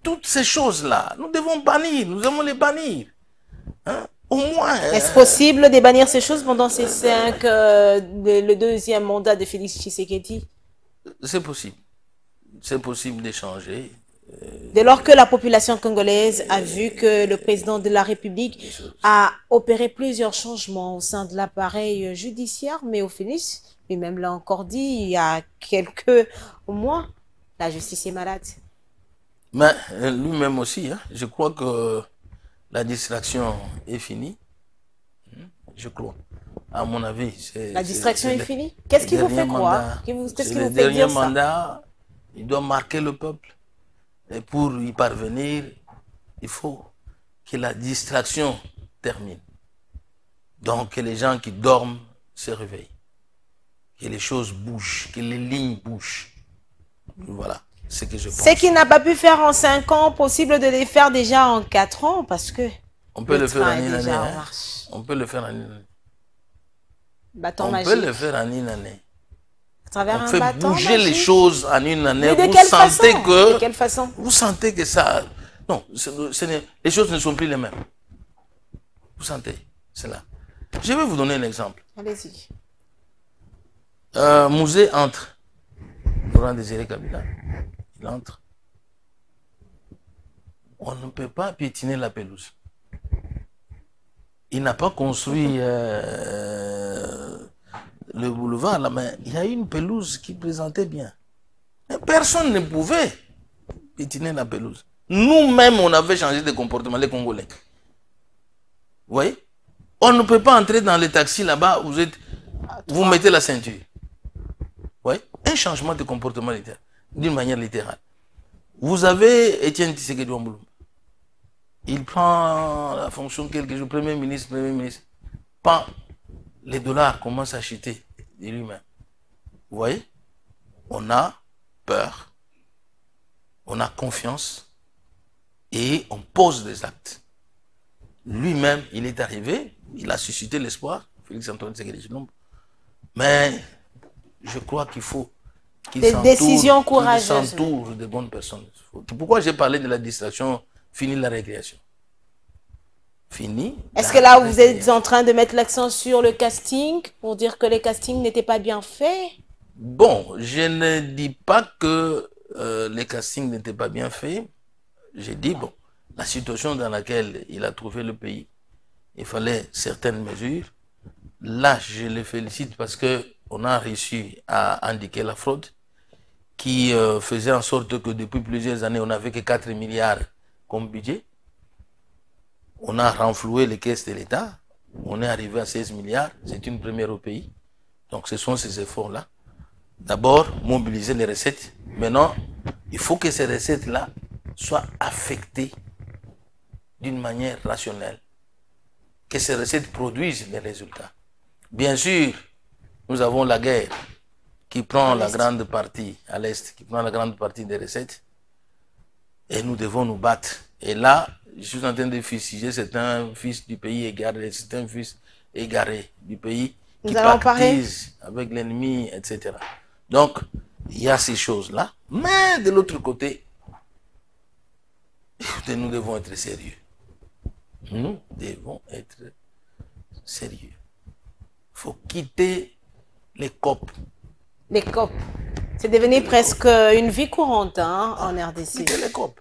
Toutes ces choses-là, nous devons bannir, nous devons les bannir. Hein? Au moins... Est-ce possible de bannir ces choses pendant ces 5, le deuxième mandat de Félix Tshisekedi? C'est possible. C'est possible d'échanger. Dès lors que la population congolaise a vu que le président de la République a opéré plusieurs changements au sein de l'appareil judiciaire, mais au finish, lui-même l'a encore dit il y a quelques mois, la justice est malade. Mais lui-même aussi, hein, je crois que la distraction est finie. Je crois. À mon avis, la distraction est finie. Qu'est-ce qui vous fait croire? Qu'est-ce qui vous fait dire ça? Mandat, il doit marquer le peuple. Et pour y parvenir, il faut que la distraction termine. Donc que les gens qui dorment se réveillent. Que les choses bougent, que les lignes bougent. Voilà. Ce que je pense. Ce qu'il n'a pas pu faire en 5 ans, possible de les faire déjà en 4 ans, parce que on peut le faire en une année. Hein? On peut le faire en une année. Bâton on magique. peut le faire en une année. À travers on un fait bâton bouger magique. les choses en une année. Mais de vous quelle sentez façon? que De quelle façon? Vous sentez que ça. Non, les choses ne sont plus les mêmes. Vous sentez cela. Je vais vous donner un exemple. Allez-y. Mouzé entre. Laurent Désiré Kabila. Il entre. On ne peut pas piétiner la pelouse. Il n'a pas construit le boulevard là, mais il y a une pelouse qui présentait bien. Et personne ne pouvait piétiner la pelouse. Nous-mêmes, on avait changé de comportement, les Congolais. Vous voyez? On ne peut pas entrer dans les taxis là-bas, vous mettez la ceinture. Vous voyez? Un changement de comportement littéral, d'une manière littérale. Vous avez Étienne Tshisekedi Wambulu. Il prend la fonction quelques jours, Premier ministre. Pas les dollars commencent à chuter de lui-même. Vous voyez? On a peur, on a confiance et on pose des actes. Lui-même, il est arrivé, il a suscité l'espoir, Félix Antoine Tshisekedi Tshilombo. Mais je crois qu'il faut des décisions courageuses. S'entoure de bonnes personnes. Pourquoi j'ai parlé de la distraction? Fini la récréation. Fini. Est-ce que là, vous êtes en train de mettre l'accent sur le casting pour dire que les castings n'étaient pas bien faits? Bon, je ne dis pas que les castings n'étaient pas bien faits. J'ai dit, bon, la situation dans laquelle il a trouvé le pays, il fallait certaines mesures. Là, je le félicite parce qu'on a réussi à indiquer la fraude qui faisait en sorte que depuis plusieurs années, on n'avait que 4 milliards comme budget. On a renfloué les caisses de l'État. On est arrivé à 16 milliards. C'est une première au pays. Donc, ce sont ces efforts-là. D'abord, mobiliser les recettes. Maintenant, il faut que ces recettes-là soient affectées d'une manière rationnelle. Que ces recettes produisent les résultats. Bien sûr, nous avons la guerre qui prend la grande partie, à l'Est, qui prend la grande partie des recettes. Et nous devons nous battre. Et là, je suis en train de fustiger, c'est un fils du pays égaré, c'est un fils égaré du pays qui pactise avec l'ennemi, etc. Donc, il y a ces choses-là. Mais de l'autre côté, écoutez, nous devons être sérieux. Nous devons être sérieux. Il faut quitter les COP. Les COP. C'est devenu presque une vie courante hein, en RDC. Quitter les COP.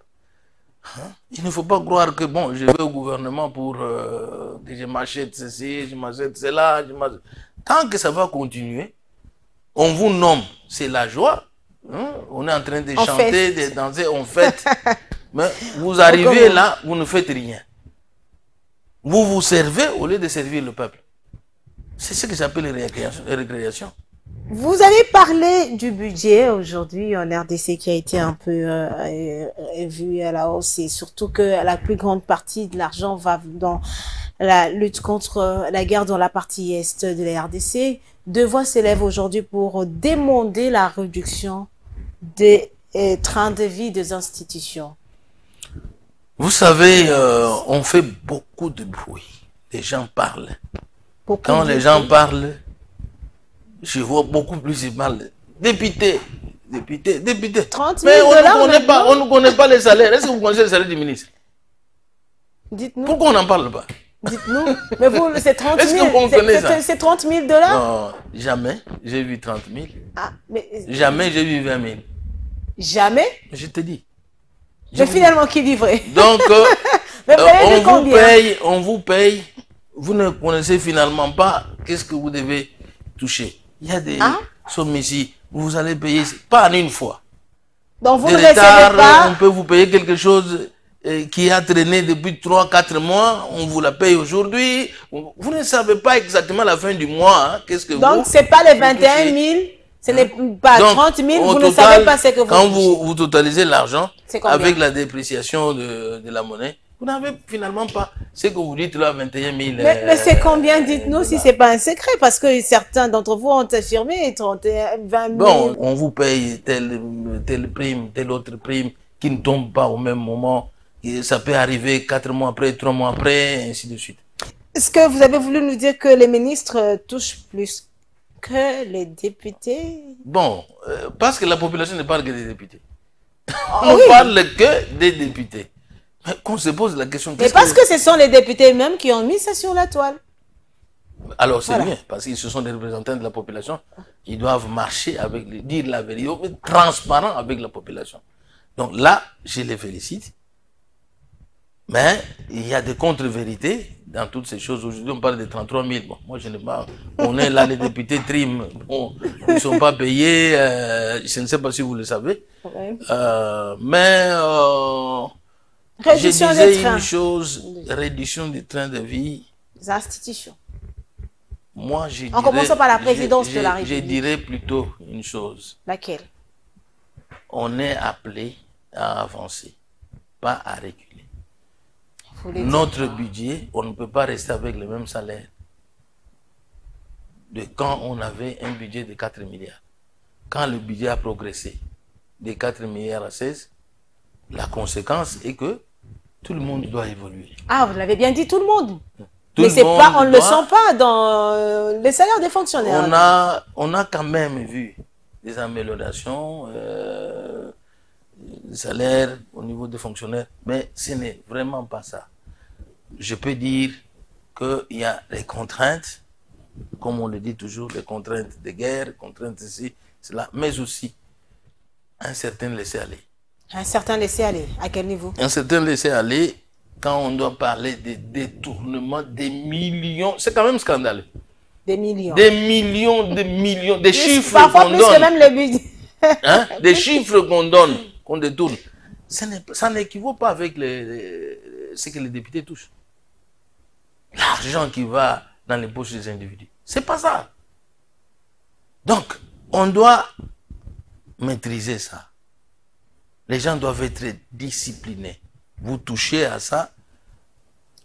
Hein? Il ne faut pas croire que, bon, je vais au gouvernement pour que je m'achète ceci, je m'achète cela. Tant que ça va continuer, on vous nomme, c'est la joie. Hein? On est en train de chanter, de danser, on fête. Mais vous arrivez là, vous ne faites rien. Vous vous servez au lieu de servir le peuple. C'est ce que j'appelle les récréations. Vous avez parlé du budget aujourd'hui en RDC qui a été un peu vu à la hausse et surtout que la plus grande partie de l'argent va dans la lutte contre la guerre dans la partie est de la RDC. Deux voix s'élèvent aujourd'hui pour demander la réduction des trains de vie des institutions. Vous savez, on fait beaucoup de bruit. Les gens parlent. Quand les gens parlent, je vois beaucoup plus, ils parlent. Député. 30 000 Mais on ne connaît pas les salaires. Est-ce que vous connaissez le salaire du ministre? Dites-nous. Pourquoi on n'en parle pas? Dites-nous. Mais vous, c'est 30 000. Est-ce qu'on connaît ça? C'est 30 000 $? Non, jamais. J'ai vu 30 000. Ah, mais... Jamais j'ai vu 20 000. Jamais? Je te dis. Mais finalement, qui vivrait? Donc, mais on vous paye. Vous ne connaissez finalement pas qu'est-ce que vous devez toucher. Il y a des sommes ici. Vous allez payer, pas en une fois. Donc vous ne recevez pas. On peut vous payer quelque chose qui a traîné depuis 3-4 mois. On vous la paye aujourd'hui. Vous ne savez pas exactement la fin du mois. Hein, qu'est-ce que donc c'est pas les 21 000. Ce n'est pas 30 000. Vous ne savez pas ce que vous quand vous totalisez l'argent avec la dépréciation de la monnaie, vous n'avez finalement pas ce que vous dites là, 21 000. Mais c'est combien, dites-nous, si ce n'est pas un secret, parce que certains d'entre vous ont affirmé 20 000. Bon, on vous paye telle prime, telle autre prime qui ne tombe pas au même moment. Et ça peut arriver 4 mois après, 3 mois après, et ainsi de suite. Est-ce que vous avez voulu nous dire que les ministres touchent plus que les députés? Bon, parce que la population ne parle que des députés. On ne parle que des députés. Mais qu'on se pose la question... Et parce que ce sont les députés eux-mêmes qui ont mis ça sur la toile. Alors c'est bien, parce qu'ils sont des représentants de la population. Ils doivent marcher avec, dire la vérité, être transparents avec la population. Donc là, je les félicite. Mais il y a des contre-vérités dans toutes ces choses. Aujourd'hui, on parle de 33 000. Bon, moi, je n'ai pas... On est là, les députés trim. Bon, ils ne sont pas payés. Je ne sais pas si vous le savez. Mais... je disais une chose, réduction des trains de vie. Des institutions. Moi, je dirais... En commençant par la présidence de la République. Je dirais plutôt une chose. Laquelle? On est appelé à avancer, pas à reculer. Notre budget, on ne peut pas rester avec le même salaire de quand on avait un budget de 4 milliards. Quand le budget a progressé de 4 milliards à 16, la conséquence est que tout le monde doit évoluer. Ah, vous l'avez bien dit, tout le monde. Mais c'est pas, on ne le sent pas dans les salaires des fonctionnaires. On a quand même vu des améliorations des salaires au niveau des fonctionnaires, mais ce n'est vraiment pas ça. Je peux dire qu'il y a les contraintes, comme on le dit toujours, les contraintes de guerre, contraintes ici, cela, mais aussi un certain laisser-aller. Un certain laisser-aller, à quel niveau? Un certain laisser-aller, quand on doit parler de détournement des millions, c'est quand même scandaleux. Des millions. Des millions, des chiffres parfois qu'on plus donne. Que même le budget. Hein? Des chiffres qu'on donne, qu'on détourne. Ça n'équivaut pas avec ce que les députés touchent. L'argent qui va dans les poches des individus. C'est pas ça. Donc, on doit maîtriser ça. Les gens doivent être disciplinés. Vous touchez à ça,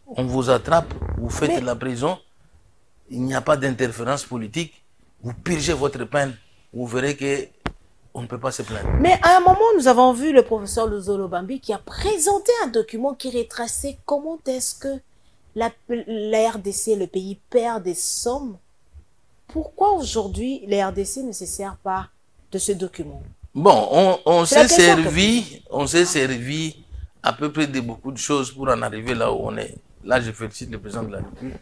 on vous attrape, vous faites la prison, il n'y a pas d'interférence politique, vous purgez votre peine, vous verrez qu'on ne peut pas se plaindre. Mais à un moment, nous avons vu le professeur Luzolo Bambi qui a présenté un document qui retraçait comment est-ce que la RDC, le pays, perd des sommes. Pourquoi aujourd'hui, la RDC ne se sert pas de ce document? Bon, on s'est servi à peu près de beaucoup de choses pour en arriver là où on est. Là, je félicite le président de la République,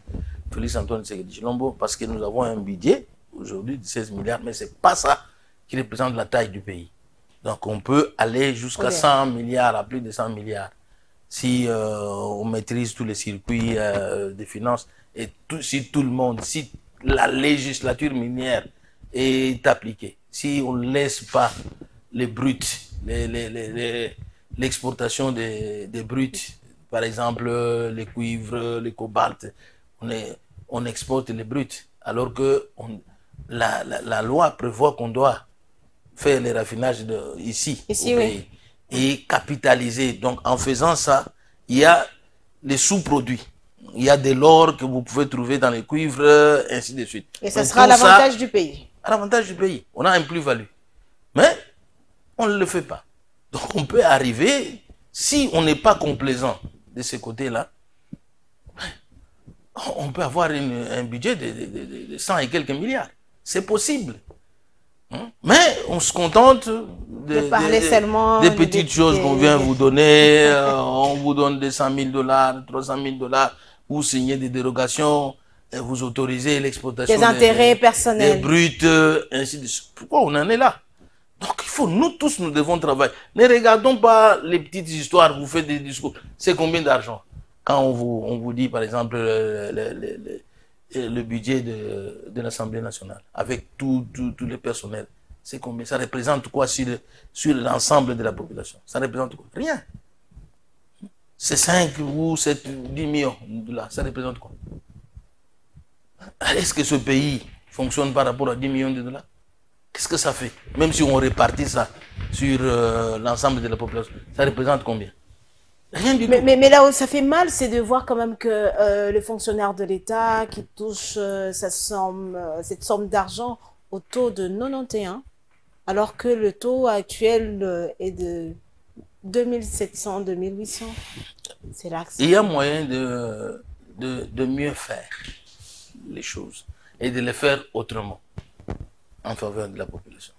Félix Antoine Tshisekedi Tshilombo, parce que nous avons un budget aujourd'hui de 16 milliards, mais ce n'est pas ça qui représente la taille du pays. Donc, on peut aller jusqu'à 100 milliards, à plus de 100 milliards, si on maîtrise tous les circuits de finances, et si tout le monde, si la législature minière est appliquée, si on ne laisse pas les bruts, l'exportation des bruts, par exemple les cuivres, les cobaltes, on exporte les bruts, alors que la loi prévoit qu'on doit faire les raffinages ici au pays, et capitaliser. Donc en faisant ça, il y a les sous-produits. Il y a de l'or que vous pouvez trouver dans les cuivres, ainsi de suite. Et ça sera l'avantage du pays. À l'avantage du pays. On a un plus-value. Mais on ne le fait pas. Donc on peut arriver, si on n'est pas complaisant de ce côté-là, on peut avoir un budget de 100 et quelques milliards. C'est possible. Mais on se contente de parler seulement des petites choses qu'on vient vous donner. On vous donne des $100 000, $300 000, vous signez des dérogations, et vous autorisez l'exploitation des intérêts personnels, des bruts, ainsi de suite. Pourquoi on en est là? Donc il faut, nous tous, nous devons travailler. Ne regardons pas les petites histoires, vous faites des discours. C'est combien d'argent? Quand on vous dit, par exemple, le budget de l'Assemblée nationale, avec tout le personnel, c'est combien? Ça représente quoi sur l'ensemble de la population? Ça représente quoi? Rien. C'est 5 ou 7, 10 millions de là. Ça représente quoi? Est-ce que ce pays fonctionne par rapport à 10 millions de dollars? Qu'est-ce que ça fait? Même si on répartit ça sur l'ensemble de la population, ça représente combien? Rien du tout. Mais là où ça fait mal, c'est de voir quand même que le fonctionnaire de l'État qui touche cette somme d'argent au taux de 91, alors que le taux actuel est de 2700, 2800. C'est là que il y a moyen de mieux faire les choses et de les faire autrement en faveur de la population.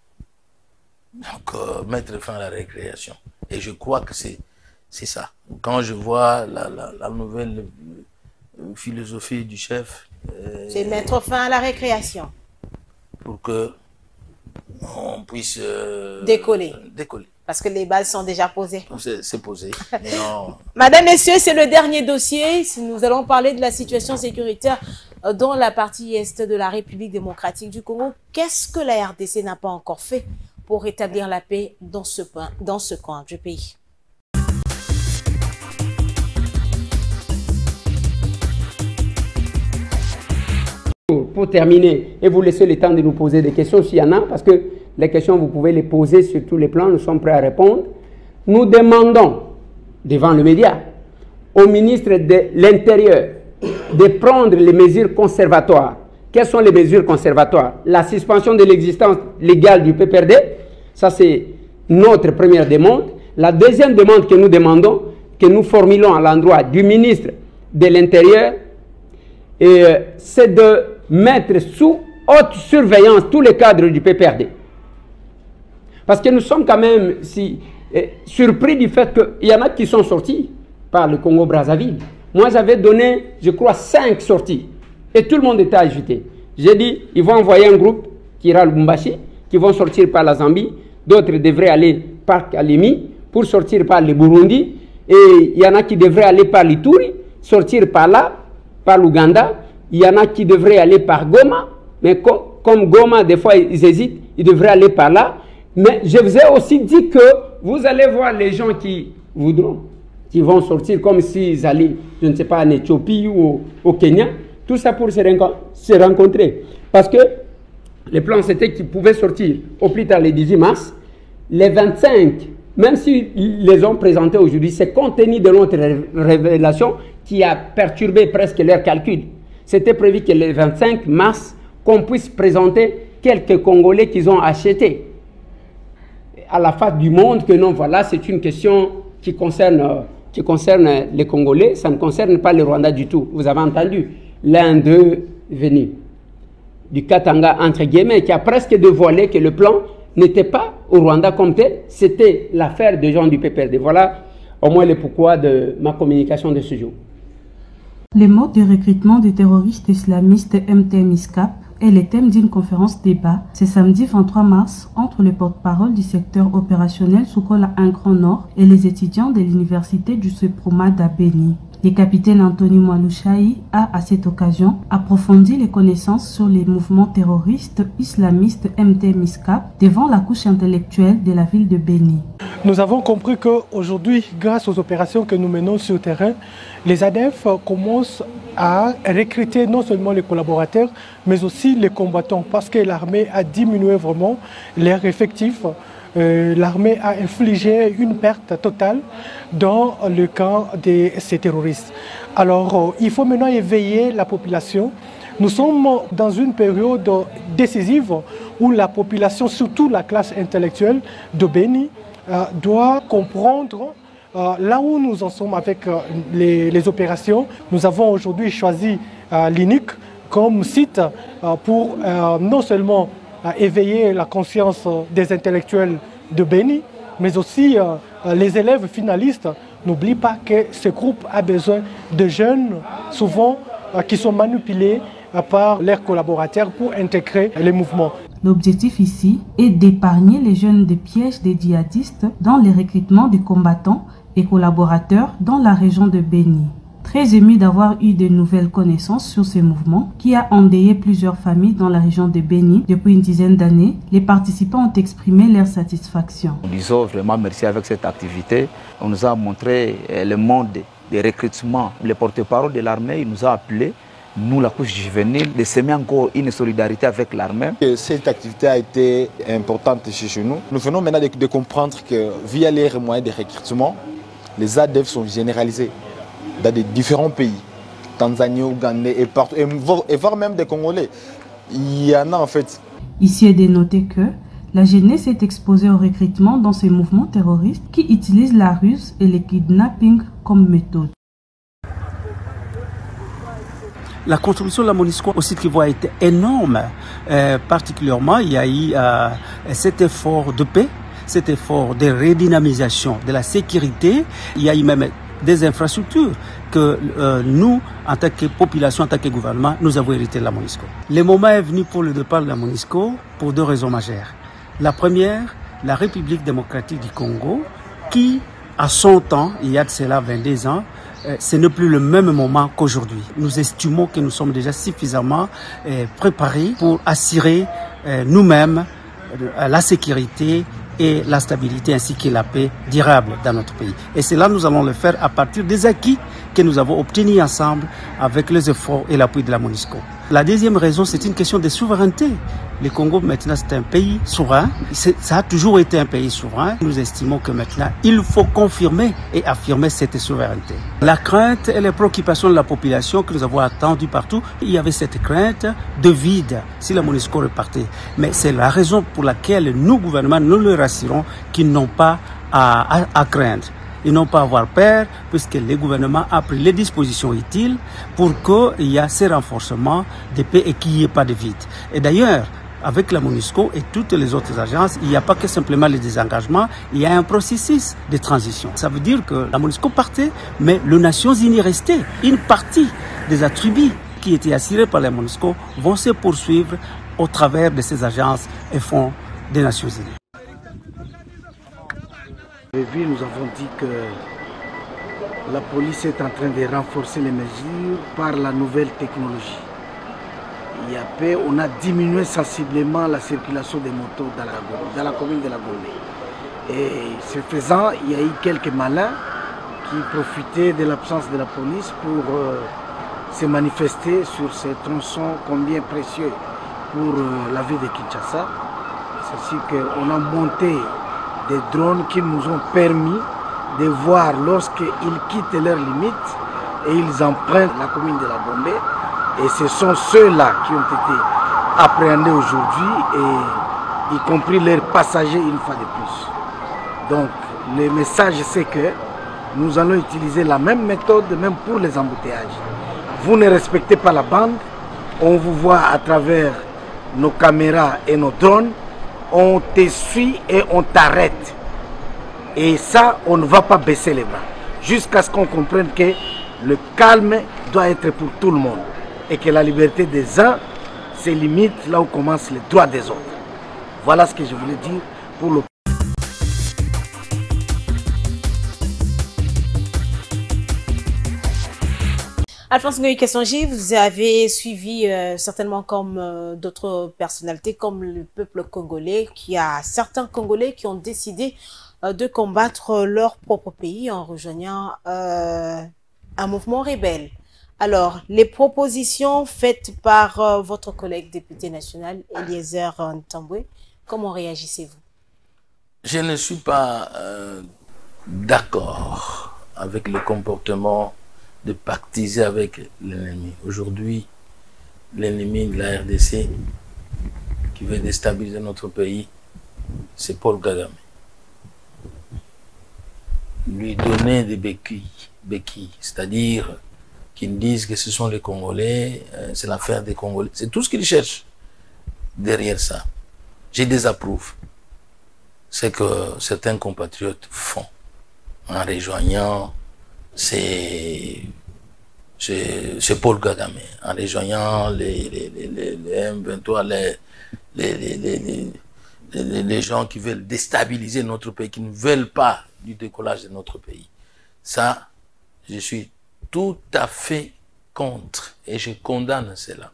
Donc, mettre fin à la récréation. Et je crois que c'est ça. Quand je vois la nouvelle philosophie du chef... c'est mettre fin à la récréation. Pour que on puisse... décoller. Décoller. Parce que les bases sont déjà posées. C'est posé. Madame, messieurs, c'est le dernier dossier. Nous allons parler de la situation sécuritaire dans la partie est de la République démocratique du Congo. Qu'est-ce que la RDC n'a pas encore fait pour rétablir la paix dans ce coin du pays? Pour terminer, et vous laissez le temps de nous poser des questions s'il y en a, parce que les questions, vous pouvez les poser sur tous les plans, nous sommes prêts à répondre. Nous demandons, devant le média, au ministre de l'Intérieur de prendre les mesures conservatoires. Quelles sont les mesures conservatoires? La suspension de l'existence légale du PPRD, ça c'est notre première demande. La deuxième demande que nous demandons, que nous formulons à l'endroit du ministre de l'Intérieur, c'est de mettre sous haute surveillance tous les cadres du PPRD. Parce que nous sommes quand même surpris du fait qu'il y en a qui sont sortis par le Congo-Brazzaville. Moi, j'avais donné, je crois, 5 sorties. Et tout le monde était agité. J'ai dit, ils vont envoyer un groupe qui ira à Lubumbashi, qui vont sortir par la Zambie. D'autres devraient aller par Kalemi pour sortir par le Burundi. Et il y en a qui devraient aller par l'Ituri, sortir par là, par l'Ouganda. Il y en a qui devraient aller par Goma. Mais comme Goma, des fois, ils hésitent, ils devraient aller par là. Mais je vous ai aussi dit que vous allez voir les gens qui voudront, qui vont sortir comme s'ils allaient, je ne sais pas, en Éthiopie ou au Kenya. Tout ça pour se rencontrer. Parce que le plan, c'était qu'ils pouvaient sortir au plus tard le 18 mars. Les 25, même s'ils les ont présentés aujourd'hui, c'est compte tenu de notre révélation qui a perturbé presque leurs calculs. C'était prévu que le 25 mars, qu'on puisse présenter quelques Congolais qu'ils ont achetés à la face du monde, que non, voilà, c'est une question qui concerne les Congolais, ça ne concerne pas le Rwanda du tout. Vous avez entendu l'un d'eux venu du Katanga, entre guillemets, qui a presque dévoilé que le plan n'était pas au Rwanda comme tel, c'était l'affaire des gens du PPRD. Voilà au moins le pourquoi de ma communication de ce jour. Les modes de recrutement des terroristes islamistes MT-MISCAP est le thème d'une conférence débat ce samedi 23 mars entre le porte-parole du secteur opérationnel Soukola Grand Nord et les étudiants de l'université du Sepromad à Béni. Le capitaine Anthony Mwalushaï a, à cette occasion, approfondi les connaissances sur les mouvements terroristes islamistes MT-MISCAP devant la couche intellectuelle de la ville de Béni. Nous avons compris qu'aujourd'hui, grâce aux opérations que nous menons sur le terrain, les ADF commencent à recruter non seulement les collaborateurs, mais aussi les combattants, parce que l'armée a diminué vraiment leur effectif. L'armée a infligé une perte totale dans le camp de ces terroristes. Alors, il faut maintenant éveiller la population. Nous sommes dans une période décisive où la population, surtout la classe intellectuelle de Béni, doit comprendre là où nous en sommes avec les opérations. Nous avons aujourd'hui choisi l'INIC comme site pour non seulement éveiller la conscience des intellectuels de Béni, mais aussi les élèves finalistes. N'oublie pas que ce groupe a besoin de jeunes, souvent qui sont manipulés par leurs collaborateurs pour intégrer les mouvements. L'objectif ici est d'épargner les jeunes des pièges des djihadistes dans les recrutements des combattants et collaborateurs dans la région de Béni. Très ému d'avoir eu de nouvelles connaissances sur ces mouvements qui a endeuillé plusieurs familles dans la région de Béni depuis une dizaine d'années, les participants ont exprimé leur satisfaction. Nous disons vraiment merci avec cette activité. On nous a montré le monde des recrutements. Le porte-parole de l'armée nous a appelés, nous la couche juvénile, de semer encore une solidarité avec l'armée. Cette activité a été importante chez nous. Nous venons maintenant de comprendre que via les moyens de recrutement, les ADF sont généralisés dans des différents pays, Tanzanie, Ouganda et partout, et voire même des Congolais. Il y en a en fait. Ici est de noter que la jeunesse est exposée au recrutement dans ces mouvements terroristes qui utilisent la ruse et le kidnapping comme méthode. La contribution de la MONUSCO au site Kivu a été énorme. Particulièrement, il y a eu cet effort de paix, cet effort de redynamisation de la sécurité. Il y a eu même des infrastructures que nous, en tant que population, en tant que gouvernement, nous avons hérité de la MONUSCO. Le moment est venu pour le départ de la MONUSCO pour deux raisons majeures. La première, la République démocratique du Congo, qui, à son temps, il y a de cela 22 ans, ce n'est plus le même moment qu'aujourd'hui. Nous estimons que nous sommes déjà suffisamment préparés pour assurer nous-mêmes la sécurité et la stabilité ainsi que la paix durable dans notre pays. Et cela, nous allons le faire à partir des acquis que nous avons obtenus ensemble avec les efforts et l'appui de la MONUSCO. La deuxième raison, c'est une question de souveraineté. Le Congo, maintenant, c'est un pays souverain. Ça a toujours été un pays souverain. Nous estimons que maintenant, il faut confirmer et affirmer cette souveraineté. La crainte et les préoccupations de la population que nous avons attendues partout, il y avait cette crainte de vide si la MONUSCO repartait. Mais c'est la raison pour laquelle nous, gouvernement, nous leur assurons qu'ils n'ont pas à craindre. Ils n'ont pas à avoir peur puisque le gouvernement a pris les dispositions utiles pour qu'il y ait ces renforcements de paix et qu'il n'y ait pas de vide. Et d'ailleurs, avec la MONUSCO et toutes les autres agences, il n'y a pas que simplement le désengagement, il y a un processus de transition. Ça veut dire que la MONUSCO partait, mais les Nations Unies restaient. Une partie des attributs qui étaient assurés par la MONUSCO vont se poursuivre au travers de ces agences et fonds des Nations Unies. Nous avons dit que la police est en train de renforcer les mesures par la nouvelle technologie. Il y a peu, on a diminué sensiblement la circulation des motos dans la commune de la Gombe. Et ce faisant, il y a eu quelques malins qui profitaient de l'absence de la police pour se manifester sur ces tronçons combien précieux pour la ville de Kinshasa. C'est-à-dire qu'on a monté des drones qui nous ont permis de voir lorsqu'ils quittent leurs limites et ils empruntent la commune de la Gombe. Et ce sont ceux-là qui ont été appréhendés aujourd'hui, et y compris leurs passagers une fois de plus. Donc le message c'est que nous allons utiliser la même méthode même pour les embouteillages. Vous ne respectez pas la bande, on vous voit à travers nos caméras et nos drones, on te suit et on t'arrête. Et ça, on ne va pas baisser les bras. Jusqu'à ce qu'on comprenne que le calme doit être pour tout le monde. Et que la liberté des uns se limite là où commencent les droits des autres. Voilà ce que je voulais dire pour le... Alphonse Ngoï Kassonji, vous avez suivi certainement comme d'autres personnalités, comme le peuple congolais, qui a certains Congolais qui ont décidé de combattre leur propre pays en rejoignant un mouvement rebelle. Alors, les propositions faites par votre collègue député national, Eliezer Ntambwe, comment réagissez-vous? Je ne suis pas d'accord avec le comportement de pactiser avec l'ennemi. Aujourd'hui, l'ennemi de la RDC qui veut déstabiliser notre pays, c'est Paul Kagame. Lui donner des béquilles, c'est-à-dire qu'ils disent que ce sont les Congolais, c'est l'affaire des Congolais. C'est tout ce qu'ils cherchent derrière ça. J'ai désapprouve ce que certains compatriotes font en rejoignant c'est Paul Kagame, en rejoignant les M23, les gens qui veulent déstabiliser notre pays, qui ne veulent pas du décollage de notre pays. Ça, je suis tout à fait contre et je condamne cela.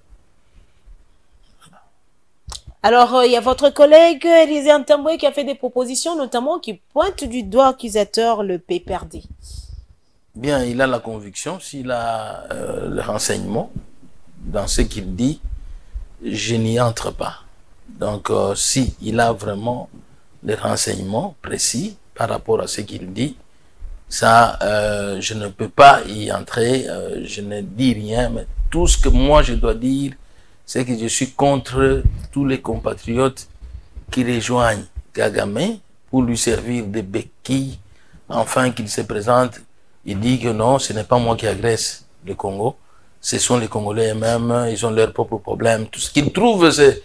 Alors, il y a votre collègue Eliezer Ntambwe qui a fait des propositions, notamment qui pointent du doigt accusateur le PPRD. Bien, il a la conviction, s'il a le renseignement dans ce qu'il dit, je n'y entre pas. Donc, si il a vraiment les renseignements précis par rapport à ce qu'il dit, ça, je ne peux pas y entrer, je ne dis rien, mais tout ce que moi je dois dire, c'est que je suis contre tous les compatriotes qui rejoignent Kagame pour lui servir de béquilles, enfin qu'il se présente. Il dit que non, ce n'est pas moi qui agresse le Congo, ce sont les Congolais eux-mêmes, ils ont leurs propres problèmes. Tout ce qu'ils trouvent, c'est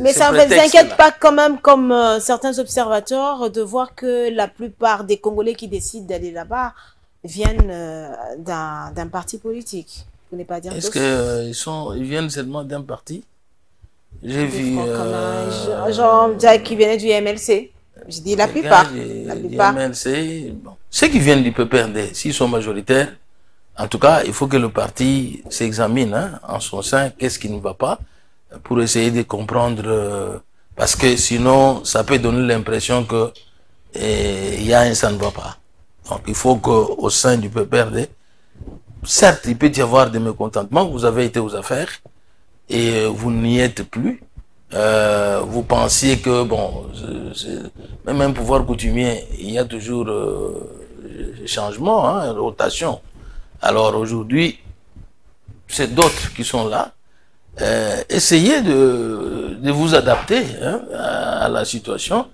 mais ça ne vous inquiète pas quand même, comme certains observateurs, de voir que la plupart des Congolais qui décident d'aller là-bas viennent d'un parti politique. Vous n'êtes pas dire est-ce qu'ils viennent seulement d'un parti? J'ai vu... Jean-Jacques qui viennent du MLC. Je dis la plupart. MLC, bon. Ceux qui viennent du PPRD, s'ils sont majoritaires, en tout cas, il faut que le parti s'examine en son sein, qu'est-ce qui ne va pas, pour essayer de comprendre, parce que sinon, ça peut donner l'impression que il y a un ça ne va pas. Donc, il faut qu'au sein du PPRD, certes, il peut y avoir des mécontentements, vous avez été aux affaires, et vous n'y êtes plus. Vous pensiez que, bon, même un pouvoir coutumier, il y a toujours changement, rotation. Alors aujourd'hui, c'est d'autres qui sont là. Essayez de vous adapter à la situation.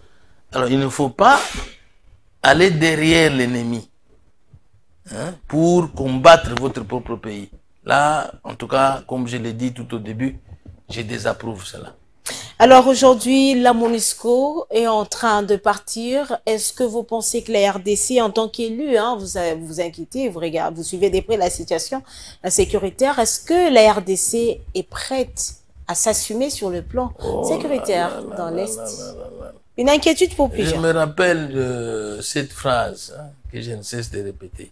Alors il ne faut pas aller derrière l'ennemi pour combattre votre propre pays. Là, en tout cas, comme je l'ai dit tout au début, je désapprouve cela. Alors aujourd'hui, la MONUSCO est en train de partir. Est-ce que vous pensez que la RDC, en tant qu'élu, vous vous inquiétez, vous suivez de près la situation sécuritaire, est-ce que la RDC est prête à s'assumer sur le plan sécuritaire dans l'Est? Une inquiétude pour plusieurs. Je me rappelle de cette phrase que je ne cesse de répéter.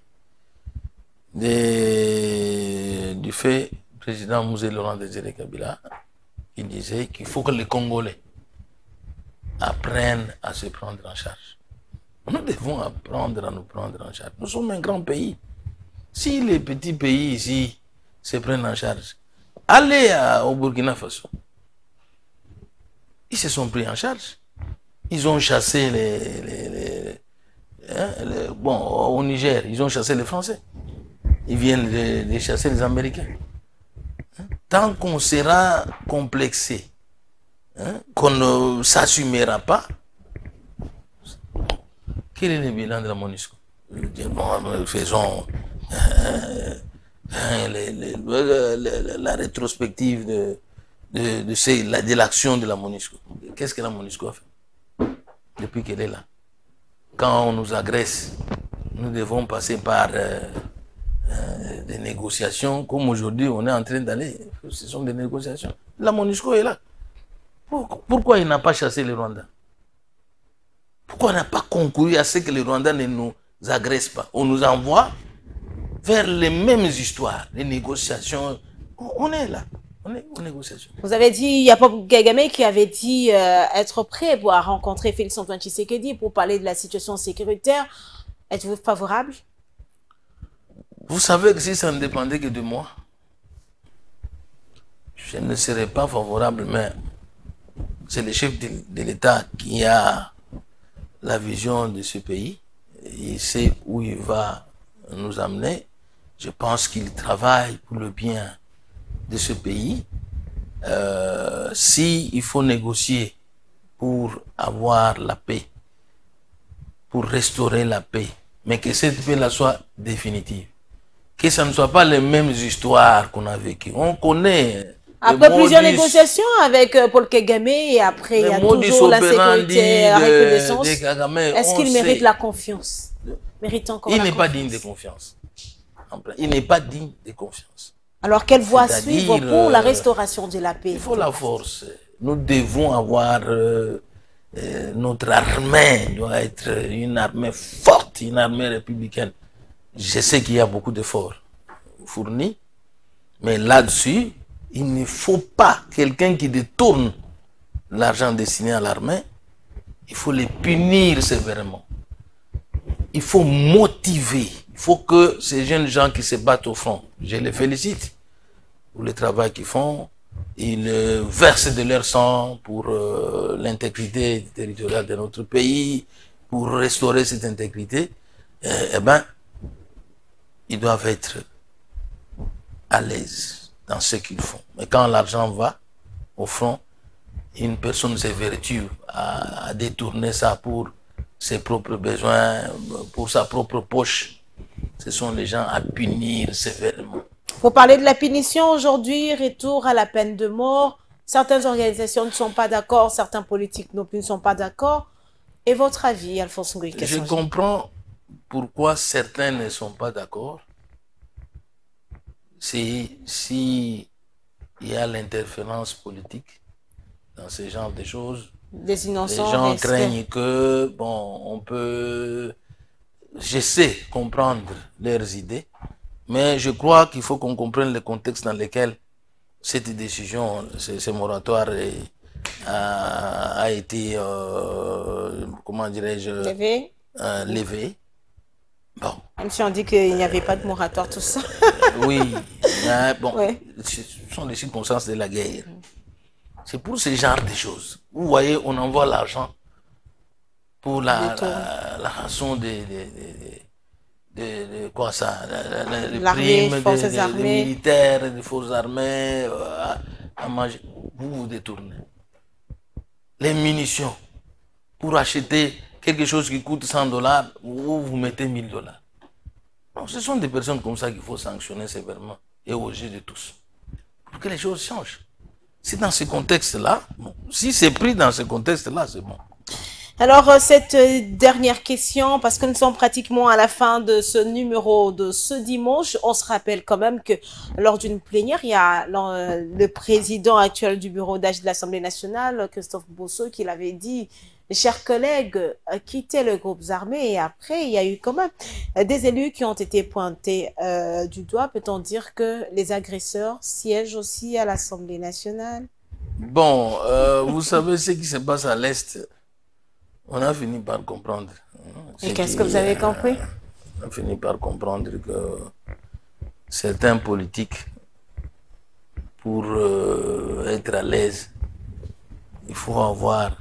Du fait, président Mouzé Laurent Désiré Kabila, il disait qu'il faut que les Congolais apprennent à se prendre en charge. Nous devons apprendre à nous prendre en charge. Nous sommes un grand pays. Si les petits pays ici se prennent en charge, allez au Burkina Faso. Ils se sont pris en charge. Ils ont chassé bon, au Niger, ils ont chassé les Français. Ils viennent de chasser les Américains. Tant qu'on sera complexé, qu'on ne s'assumera pas, quel est le bilan de la MONUSCO? Bon, faisons la rétrospective de l'action de la MONUSCO. Qu'est-ce que la MONUSCO a fait depuis qu'elle est là? Quand on nous agresse, nous devons passer par des négociations, comme aujourd'hui on est en train d'aller. Ce sont des négociations. La MONUSCO est là. Pourquoi il n'a pas chassé les Rwandais? Pourquoi on n'a pas concouru à ce que les Rwandais ne nous agressent pas? On nous envoie vers les mêmes histoires, les négociations. On est là. On est aux négociations. Vous avez dit, il y a Paul Kagame qui avait dit être prêt pour rencontrer Félix-Antoine Tshisekedi pour parler de la situation sécuritaire. Êtes-vous favorable? Vous savez que si ça ne dépendait que de moi, je ne serais pas favorable, mais c'est le chef de l'État qui a la vision de ce pays. Il sait où il va nous amener. Je pense qu'il travaille pour le bien de ce pays. Si il faut négocier pour avoir la paix, pour restaurer la paix, mais que cette paix-là soit définitive, que ça ne soit pas les mêmes histoires qu'on a vécues. On connaît. Après plusieurs négociations avec Paul Kagame et après il y a toujours la sécurité, la reconnaissance. Est-ce qu'il mérite la confiance? Mérite encore il n'est pas digne de confiance. Il n'est pas digne de confiance. Alors quelle voie suivre pour la restauration de la paix? Il faut la force. Nous devons avoir notre armée doit être une armée forte, une armée républicaine. Je sais qu'il y a beaucoup d'efforts fournis, mais là-dessus, il ne faut pas quelqu'un qui détourne l'argent destiné à l'armée. Il faut les punir sévèrement. Il faut motiver. Il faut que ces jeunes gens qui se battent au front, je les félicite pour le travail qu'ils font. Ils versent de leur sang pour l'intégrité territoriale de notre pays, pour restaurer cette intégrité. Eh bien, ils doivent être à l'aise dans ce qu'ils font. Mais quand l'argent va au front, une personne s'évertue à détourner ça pour ses propres besoins, pour sa propre poche. Ce sont les gens à punir sévèrement. Pour parler de la punition aujourd'hui, retour à la peine de mort. Certaines organisations ne sont pas d'accord, certains politiques non plus ne sont pas d'accord. Et votre avis, Alphonse Ngoï? Je comprends pourquoi certains ne sont pas d'accord. Si il y a l'interférence politique dans ce genre de choses, des innocents, les gens craignent que, bon, on peut, je sais comprendre leurs idées, mais je crois qu'il faut qu'on comprenne le contexte dans lequel cette décision, ce moratoire a été, comment dirais-je, levé. Bon. Même si on dit qu'il n'y avait pas de moratoire, tout ça. Oui, mais bon, ce sont des circonstances de la guerre. C'est pour ce genre de choses. Vous voyez, on envoie l'argent pour la rançon de quoi ça, les primes des militaires, des forces armées, à manger. Vous détournez. Les munitions, pour acheter quelque chose qui coûte $100, vous mettez $1000. Non, ce sont des personnes comme ça qu'il faut sanctionner sévèrement et au jeu de tous. Pour que les choses changent. C'est dans ce contexte-là, bon. Si c'est pris dans ce contexte-là, c'est bon. Alors, cette dernière question, parce que nous sommes pratiquement à la fin de ce numéro de ce dimanche, on se rappelle quand même que lors d'une plénière, il y a le président actuel du bureau d'âge de l'Assemblée nationale, Christophe Bosso, qui l'avait dit, chers collègues, quittez le groupe armé. Et après, il y a eu quand même des élus qui ont été pointés du doigt. Peut-on dire que les agresseurs siègent aussi à l'Assemblée nationale? Bon, vous savez ce qui se passe à l'Est. On a fini par comprendre. Et qu'est-ce que vous avez compris? On a fini par comprendre que certains politiques, pour être à l'aise, il faut avoir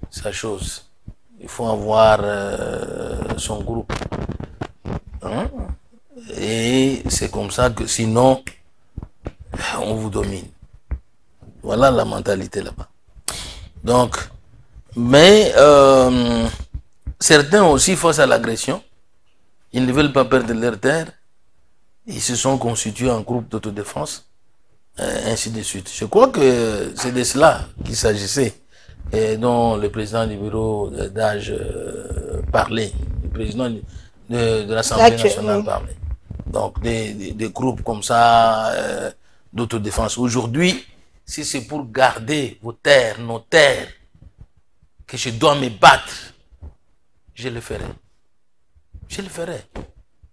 sa chose. Il faut avoir son groupe. Hein? Et c'est comme ça que sinon, on vous domine. Voilà la mentalité là-bas. Donc, mais certains aussi, face à l'agression, ils ne veulent pas perdre leur terre. Ils se sont constitués en groupe d'autodéfense. ainsi de suite. Je crois que c'est de cela qu'il s'agissait et dont le président du bureau d'âge parlait, le président de l'Assemblée nationale parlait. Donc des groupes comme ça d'autodéfense. Aujourd'hui, si c'est pour garder vos terres, nos terres, que je dois me battre, je le ferai. Je le ferai.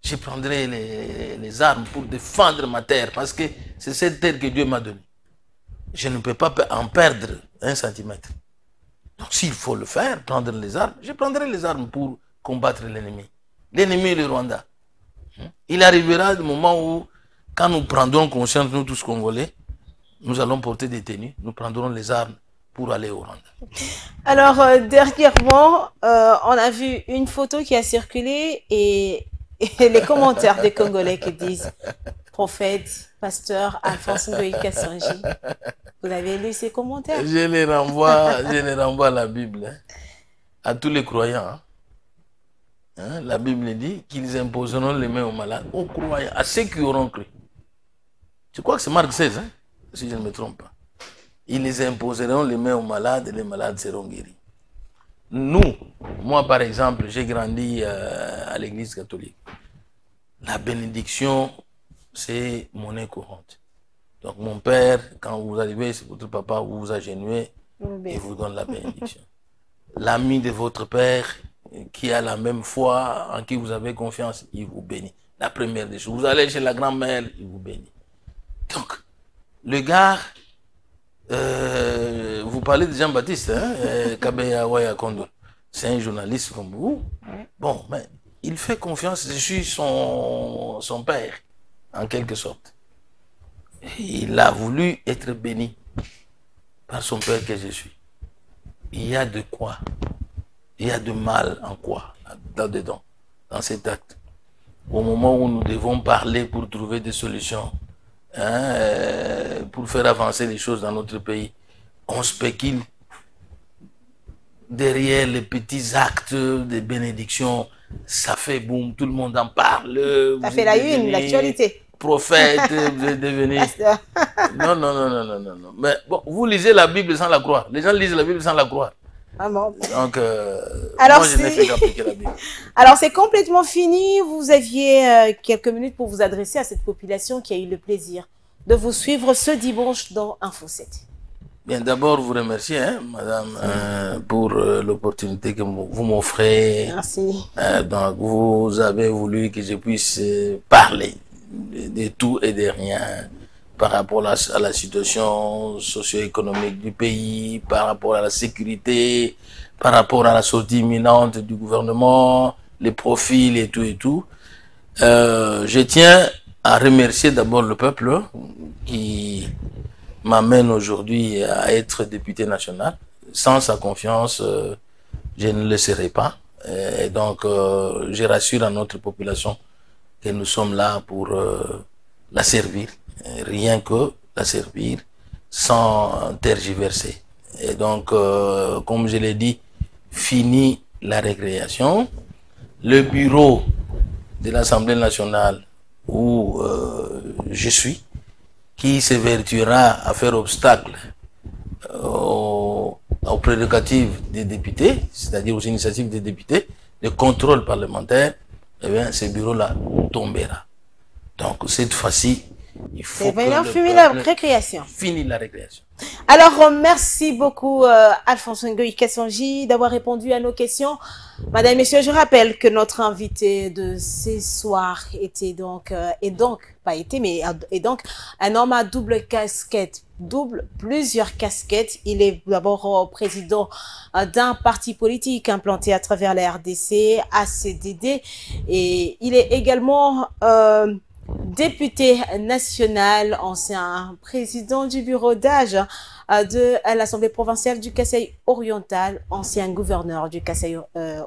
Je prendrai les armes pour défendre ma terre parce que c'est cette terre que Dieu m'a donnée. Je ne peux pas en perdre 1 centimètre. Donc s'il faut le faire, prendre les armes, je prendrai les armes pour combattre l'ennemi. L'ennemi est le Rwanda. Il arrivera le moment où, quand nous prendrons conscience, nous tous Congolais, nous allons porter des tenues, nous prendrons les armes pour aller au Rwanda. Alors, dernièrement, on a vu une photo qui a circulé et les commentaires des Congolais qui disent « Prophète, pasteur Alphonse Ngoï Kassanji ». Vous avez lu ces commentaires? Je les renvoie à la Bible, hein, à tous les croyants. Hein. Hein, la Bible dit qu'ils imposeront les mains aux malades, aux croyants, à ceux qui auront cru. Je crois que c'est Marc 16, hein, si je ne me trompe pas. Ils les imposeront les mains aux malades et les malades seront guéris. Nous, moi par exemple, j'ai grandi à l'église catholique. La bénédiction, c'est monnaie courante. Donc mon père, quand vous arrivez, c'est votre papa, vous vous agenouillez et vous donne la bénédiction. L'ami de votre père, qui a la même foi, en qui vous avez confiance, il vous bénit. La première des choses. Vous allez chez la grand-mère, il vous bénit. Donc, le gars, vous parlez de Jean-Baptiste, hein, Kabeya Waya Kondo. C'est un journaliste comme vous. Bon, mais il fait confiance, je suis son père, en quelque sorte. Il a voulu être béni par son père que je suis. Il y a de quoi? Il y a de mal en quoi? Là-dedans, dans cet acte. Au moment où nous devons parler pour trouver des solutions, hein, pour faire avancer les choses dans notre pays, on spécule derrière les petits actes de bénédiction. Ça fait boum, tout le monde en parle. Ça fait la une, l'actualité. Prophète, vous êtes devenu... Non. Mais bon, vous lisez la Bible sans la croire. Les gens lisent la Bible sans la croire. Ah bon. Donc, alors, moi, je n'ai fait qu'appliquer la Bible. Alors, c'est complètement fini. Vous aviez quelques minutes pour vous adresser à cette population qui a eu le plaisir de vous suivre ce dimanche dans Info 7. Bien, d'abord, vous remercier, hein, madame, pour l'opportunité que vous m'offrez. Merci. Donc, vous avez voulu que je puisse parler de tout et de rien par rapport à la situation socio-économique du pays, par rapport à la sécurité, par rapport à la sortie imminente du gouvernement, les profils et tout et tout. Je tiens à remercier d'abord le peuple qui m'amène aujourd'hui à être député national. Sans sa confiance, je ne le serai pas. Et donc, je rassure à notre population que nous sommes là pour la servir, rien que la servir, sans tergiverser. Et donc, comme je l'ai dit, fini la récréation. Le bureau de l'Assemblée nationale où je suis, qui s'évertuera à faire obstacle aux prérogatives des députés, c'est-à-dire aux initiatives des députés, le contrôle parlementaire, eh bien, ce bureau-là tombera. Donc, cette fois-ci, il faut que finir la récréation. Fini la récréation. Alors, merci beaucoup, Alphonse Ngoï Kassanji, d'avoir répondu à nos questions. Madame et messieurs, je rappelle que notre invité de ce soir était donc, est donc un homme à double casquette, plusieurs casquettes. Il est d'abord président d'un parti politique implanté à travers la RDC, ACDD, et il est également député national, ancien président du bureau d'âge de l'Assemblée provinciale du Kasaï oriental, ancien gouverneur du Kasaï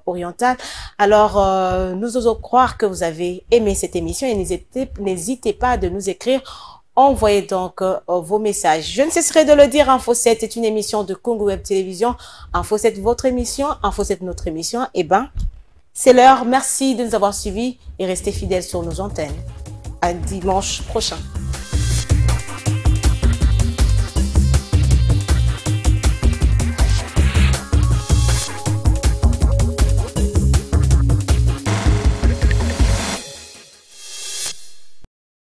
oriental. Alors, nous osons croire que vous avez aimé cette émission et n'hésitez pas de nous écrire. Envoyez donc vos messages. Je ne cesserai de le dire, Info 7 est une émission de Congo Web Télévision. Info 7, votre émission. Info 7, notre émission. Eh ben, c'est l'heure. Merci de nous avoir suivis et restez fidèles sur nos antennes. À dimanche prochain.